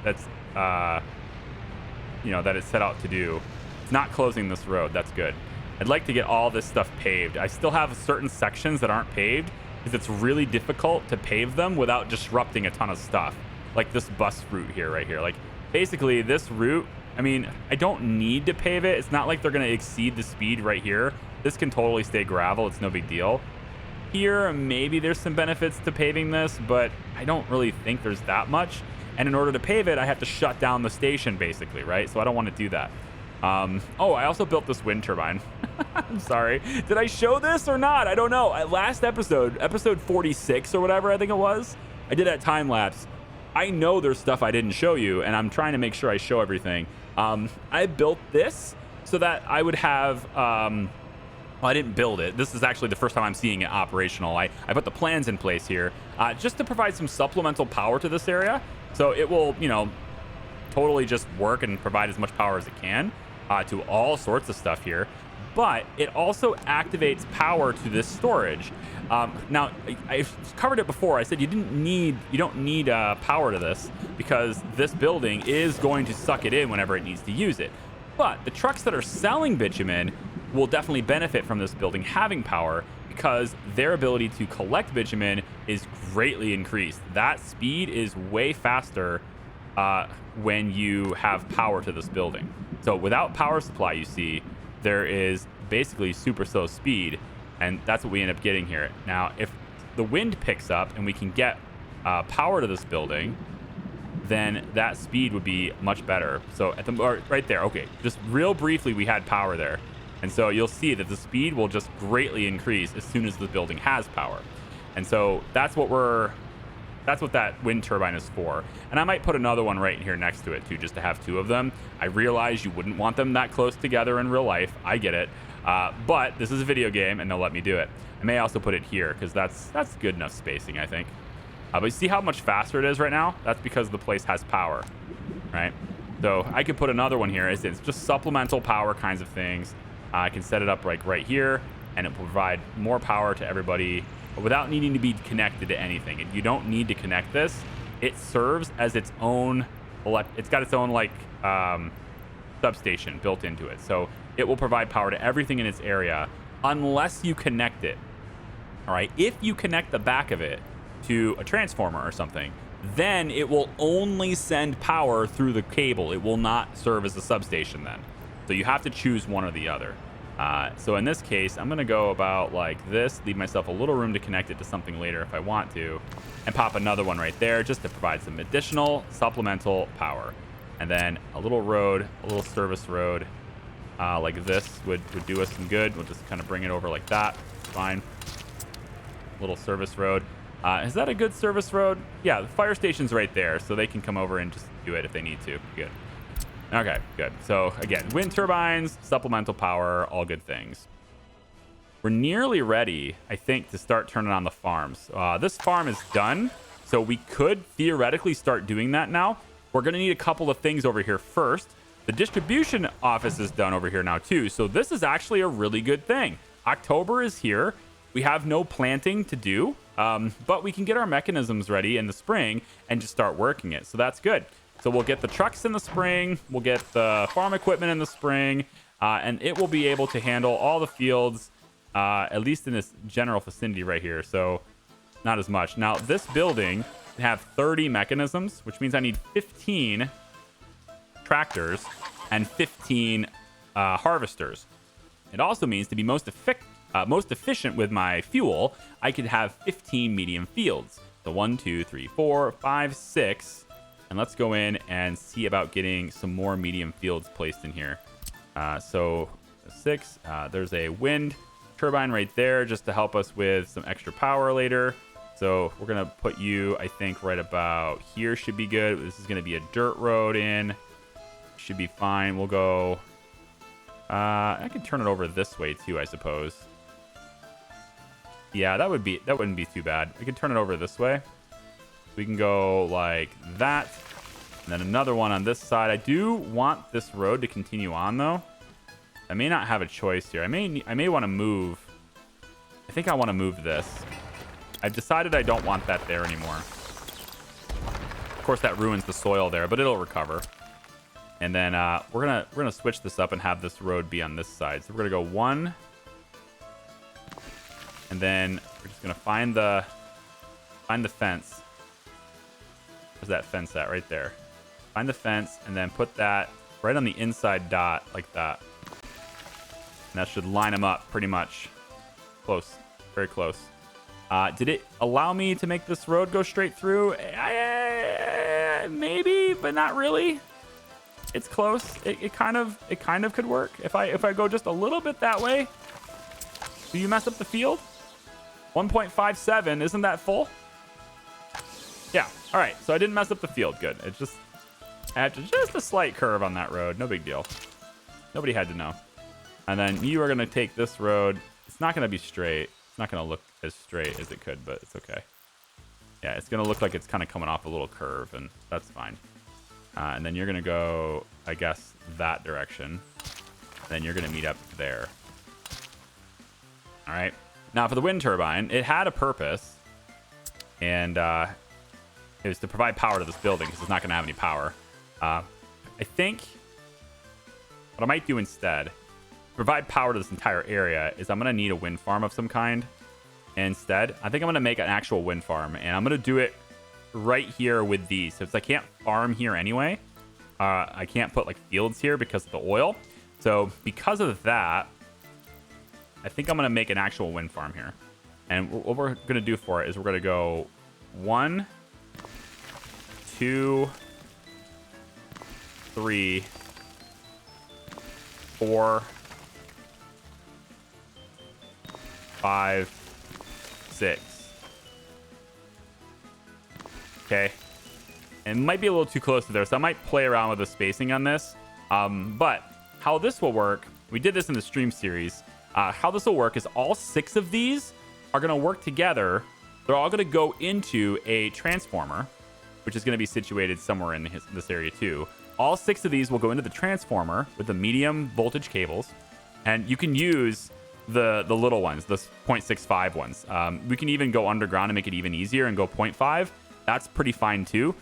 set out to do. It's not closing this road. That's good. I'd like to get all this stuff paved. I still have certain sections that aren't paved because it's really difficult to pave them without disrupting a ton of stuff. Like this bus route here, right here. Like basically this route, I mean, I don't need to pave it. It's not like they're going to exceed the speed right here. This can totally stay gravel. It's no big deal. Here, maybe there's some benefits to paving this, but I don't really think there's that much. And in order to pave it, I have to shut down the station basically, right? So I don't want to do that. Oh, I also built this wind turbine. I'm sorry. Did I show this or not? I don't know. Last episode 46 or whatever, I think it was, I did that time lapse. I know there's stuff I didn't show you, and I'm trying to make sure I show everything. I built this so that I would have... well, I didn't build it. This is actually the first time I'm seeing it operational. I put the plans in place here just to provide some supplemental power to this area. So it will, totally just work and provide as much power as it can to all sorts of stuff here. But it also activates power to this storage. Now, I've covered it before. I said you don't need power to this because this building is going to suck it in whenever it needs to use it. But the trucks that are selling bitumen will definitely benefit from this building having power because their ability to collect bitumen is greatly increased. That speed is way faster when you have power to this building. So without power supply, you see, there is basically super slow speed, and that's what we end up getting here. Now, if the wind picks up and we can get power to this building, then that speed would be much better. So at the right there, okay, just real briefly, we had power there. And so you'll see that the speed will just greatly increase as soon as the building has power. And so that's what that wind turbine is for. And I might put another one right here next to it too, just to have two of them. I realize you wouldn't want them that close together in real life. I get it. But this is a video game and they'll let me do it. I may also put it here because that's good enough spacing, I think. But you see how much faster it is right now? That's because the place has power, right? So I could put another one here. It's just supplemental power kinds of things. I can set it up like right here, and it will provide more power to everybody without needing to be connected to anything. And you don't need to connect this. It serves as its own, it's got its own like substation built into it. So it will provide power to everything in its area unless you connect it. All right. If you connect the back of it to a transformer or something, then it will only send power through the cable. It will not serve as a substation then. So you have to choose one or the other. So in this case, I'm going to go about like this, leave myself a little room to connect it to something later if I want to, and pop another one right there just to provide some additional supplemental power. And then a little road, a little service road like this would do us some good. We'll just kind of bring it over like that. Fine. Little service road. Is that a good service road? Yeah, the fire station's right there, so they can come over and just do it if they need to. Good. Okay, good. So again, wind turbines, supplemental power, all good things. We're nearly ready, I think, to start turning on the farms. This farm is done, so we could theoretically start doing that now. We're going to need a couple of things over here first. The distribution office is done over here now too, so this is actually a really good thing. October is here. We have no planting to do, but we can get our mechanisms ready in the spring and just start working it. So that's good. So we'll get the trucks in the spring. We'll get the farm equipment in the spring, and it will be able to handle all the fields, at least in this general vicinity right here. So not as much. Now, this building can have 30 mechanisms, which means I need 15 tractors and 15 harvesters. It also means to be most efficient with my fuel, I could have 15 medium fields. So 1, 2, 3, 4, 5, 6. And let's go in and see about getting some more medium fields placed in here. So 6, there's a wind turbine right there just to help us with some extra power later. So we're going to put you, I think, right about here should be good. This is going to be a dirt road in. Should be fine. We'll go... I can turn it over this way too, I suppose. Yeah, that wouldn't be too bad. We can turn it over this way. We can go like that. And then another one on this side. I do want this road to continue on, though. I may not have a choice here. I may want to move. I think I want to move this. I've decided I don't want that there anymore. Of course, that ruins the soil there, but it'll recover. And then we're gonna switch this up and have this road be on this side. So we're gonna go 1. And then we're just gonna find the fence. Where's that fence at? Right there. Find the fence and then put that right on the inside dot like that. And that should line them up pretty much. Close. Very close. Did it allow me to make this road go straight through? Maybe, but not really. It's close. It kind of could work. If I go just a little bit that way. Do you mess up the field? 1.57, isn't that full? Yeah. All right. So I didn't mess up the field. Good. It just had just a slight curve on that road. No big deal. Nobody had to know. And then you are going to take this road. It's not going to be straight. It's not going to look as straight as it could, but it's okay. Yeah, it's going to look like it's kind of coming off a little curve, and that's fine. And then you're going to go, I guess, that direction. Then you're going to meet up there. All right. Now, for the wind turbine, it had a purpose, and it was to provide power to this building because it's not going to have any power. I think what I might do instead, provide power to this entire area, is I'm going to need a wind farm of some kind. Instead, I think I'm going to make an actual wind farm, and I'm going to do it right here with these. Since I can't farm here anyway, I can't put like fields here because of the oil. So because of that, I think I'm going to make an actual wind farm here. And what we're going to do for it is we're going to go 1, 2, 3, 4, 5, 6. Okay. And it might be a little too close to there, so I might play around with the spacing on this. But how this will work, we did this in the stream series. How this will work is all 6 of these are going to work together. They're all going to go into a transformer, which is going to be situated somewhere in this area too. All 6 of these will go into the transformer with the medium voltage cables, and you can use the little ones, the 0.65 ones. We can even go underground and make it even easier and go 0.5. That's pretty fine too,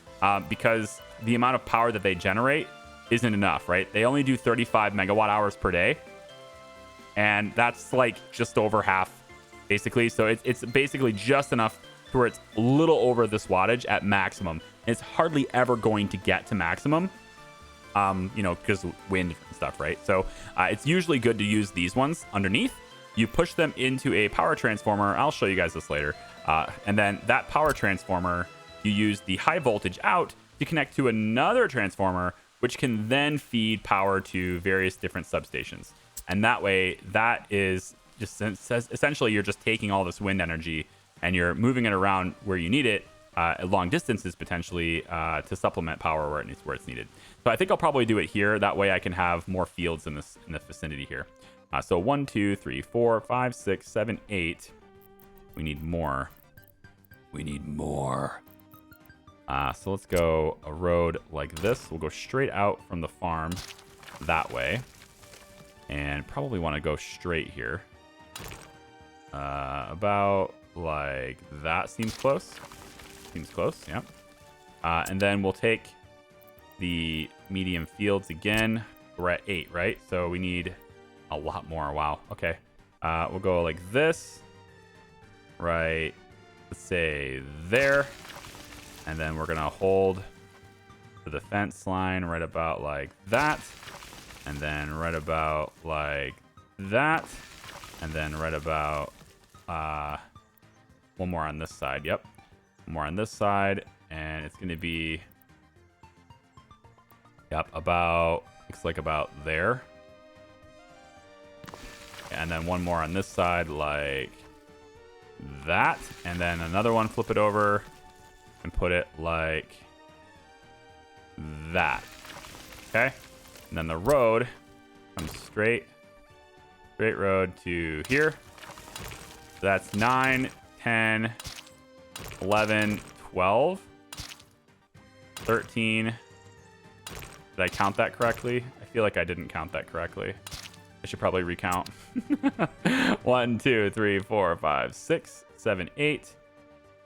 because the amount of power that they generate isn't enough, right? They only do 35 megawatt hours per day, and that's like just over half, basically. So it's basically just enough to where it's a little over this wattage at maximum. And it's hardly ever going to get to maximum, because wind and stuff, right? So it's usually good to use these ones underneath. You push them into a power transformer. I'll show you guys this later. And then that power transformer, you use the high voltage out to connect to another transformer, which can then feed power to various different substations. And that way, that is just essentially you're just taking all this wind energy and you're moving it around where you need it at long distances potentially to supplement power where it's needed. So I think I'll probably do it here. That way I can have more fields in the vicinity here. So 1, 2, 3, 4, 5, 6, 7, 8. We need more. We need more. So let's go a road like this. We'll go straight out from the farm that way. And probably want to go straight here. About like that seems close. Seems close, yeah. And then we'll take the medium fields again. We're at 8, right? So we need a lot more. Wow. Okay. We'll go like this. Right. Let's say there. And then we're going to hold to the fence line right about like that. And then right about like that. And then right about one more on this side. Yep. One more on this side. And it's going to be, yep, about, looks like about there. And then one more on this side like that. And then another one, flip it over and put it like that. Okay. And then the road comes straight road to here. So that's 9, 10, 11, 12, 13. Did I count that correctly? I feel like I didn't count that correctly. I should probably recount. 1, 2, 3, 4, 5, 6, 7, 8,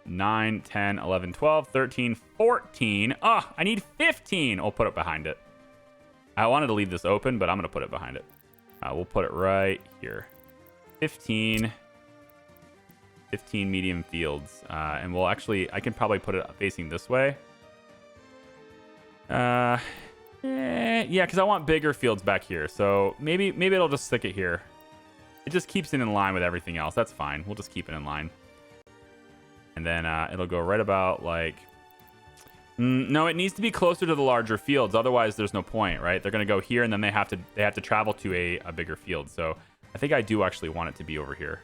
9, 10, 11, 12, 13, 14. Oh, I need 15. I'll put it behind it. I wanted to leave this open, but I'm going to put it behind it. We'll put it right here. 15 medium fields. And we'll actually, I can probably put it facing this way. Yeah, because I want bigger fields back here. So maybe it'll just stick it here. It just keeps it in line with everything else. That's fine. We'll just keep it in line. And then it'll go right about like... no, it needs to be closer to the larger fields. Otherwise, there's no point, right? They're going to go here, and then they have to travel to a bigger field. So I think I do actually want it to be over here.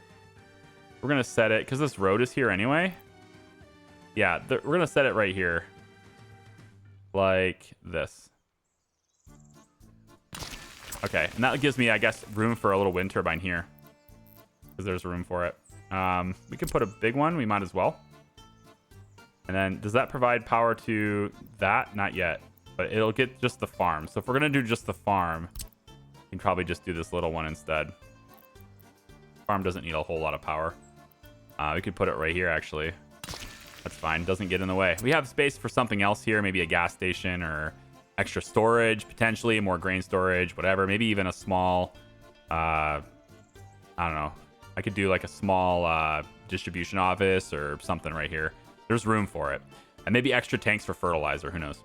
We're going to set it, because this road is here anyway. Yeah, we're going to set it right here. Like this. Okay, and that gives me, I guess, room for a little wind turbine here. Because there's room for it. We can put a big one. We might as well. And then, does that provide power to that? Not yet. But it'll get just the farm. So if we're going to do just the farm, we can probably just do this little one instead. Farm doesn't need a whole lot of power. We could put it right here, actually. That's fine. Doesn't get in the way. We have space for something else here. Maybe a gas station or extra storage, potentially. More grain storage, whatever. Maybe even a small... I don't know. I could do like a small distribution office or something right here. There's room for it. And maybe extra tanks for fertilizer. Who knows?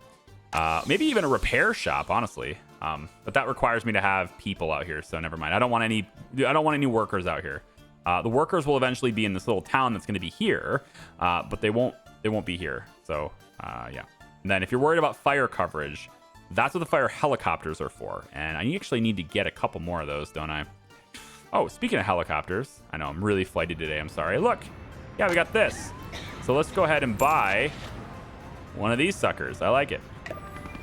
Maybe even a repair shop, honestly. But that requires me to have people out here, so never mind. I don't want any workers out here. The workers will eventually be in this little town that's going to be here, but they won't be here. So yeah. And then if you're worried about fire coverage, that's what the fire helicopters are for. And I actually need to get a couple more of those, don't I? Oh, speaking of helicopters, I know I'm really flighty today. I'm sorry. Look, yeah, we got this. So let's go ahead and buy one of these suckers. I like it.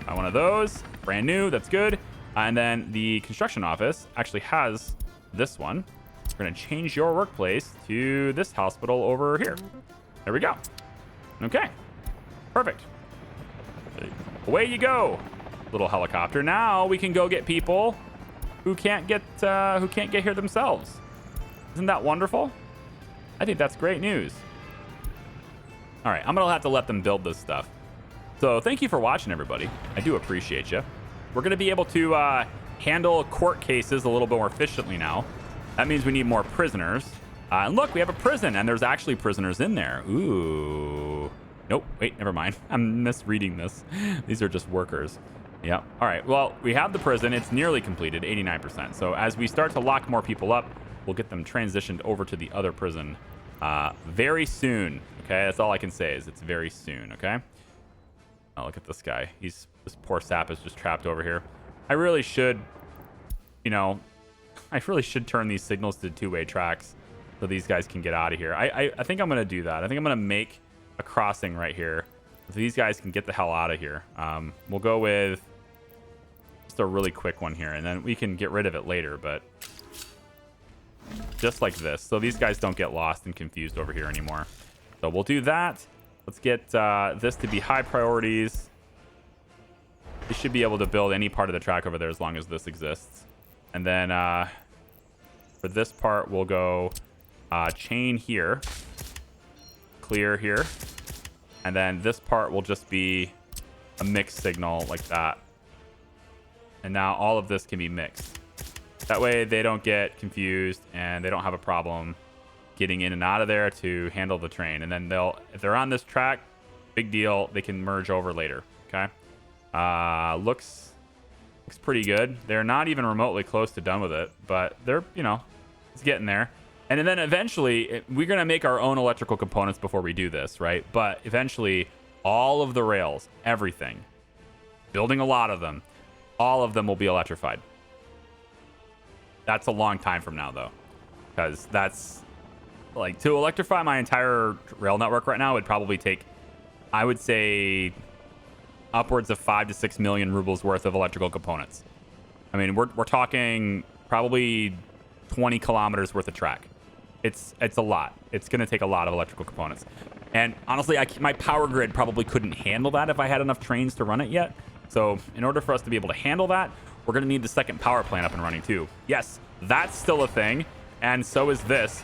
Buy one of those, brand new. That's good. And then the construction office actually has this one. We're going to change your workplace to this hospital over here. There we go. Okay, perfect. Away you go, little helicopter. Now we can go get people who can't get here themselves. Isn't that wonderful? I think that's great news. All right, I'm gonna have to let them build this stuff. So thank you for watching, everybody. I do appreciate you. We're gonna be able to handle court cases a little bit more efficiently now. That means we need more prisoners. And look, we have a prison, and there's actually prisoners in there. Ooh. Nope, wait, never mind. I'm misreading this. These are just workers. Yeah. All right, well, we have the prison. It's nearly completed, 89%. So as we start to lock more people up, we'll get them transitioned over to the other prison very soon. Okay, that's all I can say is it's very soon, okay? Oh, look at this guy. This poor sap is just trapped over here. I really should, I really should turn these signals to two-way tracks so these guys can get out of here. I think I'm going to do that. I think I'm going to make a crossing right here so these guys can get the hell out of here. We'll go with just a really quick one here, and then we can get rid of it later, but just like this. So these guys don't get lost and confused over here anymore. So we'll do that. Let's get this to be high priorities. They should be able to build any part of the track over there as long as this exists. And then for this part, we'll go chain here, clear here. And then this part will just be a mixed signal like that. And now all of this can be mixed. That way they don't get confused and they don't have a problem getting in and out of there to handle the train. And then if they're on this track, big deal, they can merge over later. Okay. Looks pretty good. They're not even remotely close to done with it, but they're, it's getting there. And then eventually we're going to make our own electrical components before we do this, right? But eventually all of the rails, everything, building a lot of them, all of them will be electrified. That's a long time from now, though, because that's like to electrify my entire rail network right now would probably take, I would say, upwards of 5 to 6 million rubles worth of electrical components. I mean, we're talking probably 20 kilometers worth of track. It's a lot. It's going to take a lot of electrical components. And honestly, my power grid probably couldn't handle that if I had enough trains to run it yet. So in order for us to be able to handle that, we're going to need the second power plant up and running too. Yes, that's still a thing. And so is this.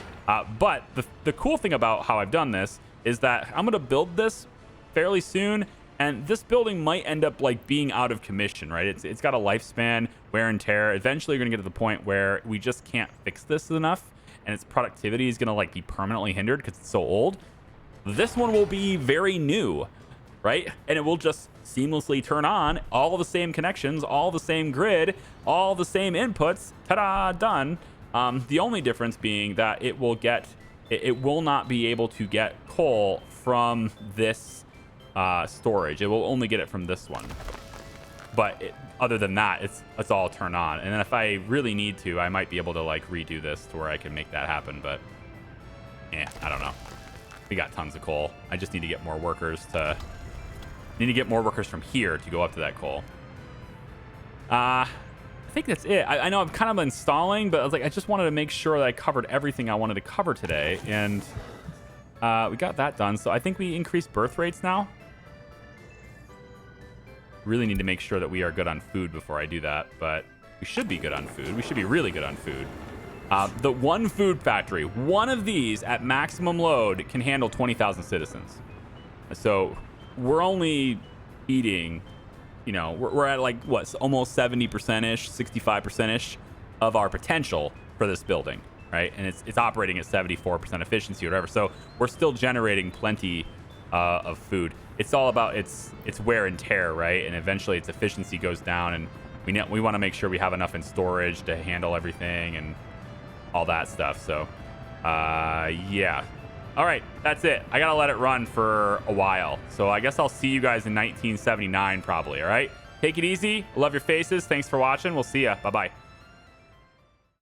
But the cool thing about how I've done this is that I'm going to build this fairly soon. And this building might end up like being out of commission, right? It's got a lifespan, wear and tear. Eventually, you're going to get to the point where we just can't fix this enough. And its productivity is going to like be permanently hindered because it's so old. This one will be very new, right? And it will just seamlessly turn on all the same connections, all the same grid, all the same inputs. Ta-da, done. The only difference being that it will not be able to get coal from this storage. It will only get it from this one. But other than that, it's all turned on. And then if I really need to, I might be able to like redo this to where I can make that happen. But I don't know. We got tons of coal. I just need to get more workers from here to go up to that coal. I think that's it. I know I'm kind of installing, but I was like, I just wanted to make sure that I covered everything I wanted to cover today. And we got that done. So I think we increased birth rates now. Really need to make sure that we are good on food before I do that, but we should be good on food. We should be really good on food. The one food factory, one of these at maximum load can handle 20,000 citizens. So we're only eating, we're at like what, almost 70%ish, 65%ish of our potential for this building, right? And it's operating at 74% efficiency or whatever. So we're still generating plenty of food. It's all about its wear and tear, right? And eventually its efficiency goes down, and we want to make sure we have enough in storage to handle everything and all that stuff. So Yeah. All right, that's it. I gotta let it run for a while. So I guess I'll see you guys in 1979 probably, all right? Take it easy. Love your faces. Thanks for watching. We'll see ya. Bye-bye.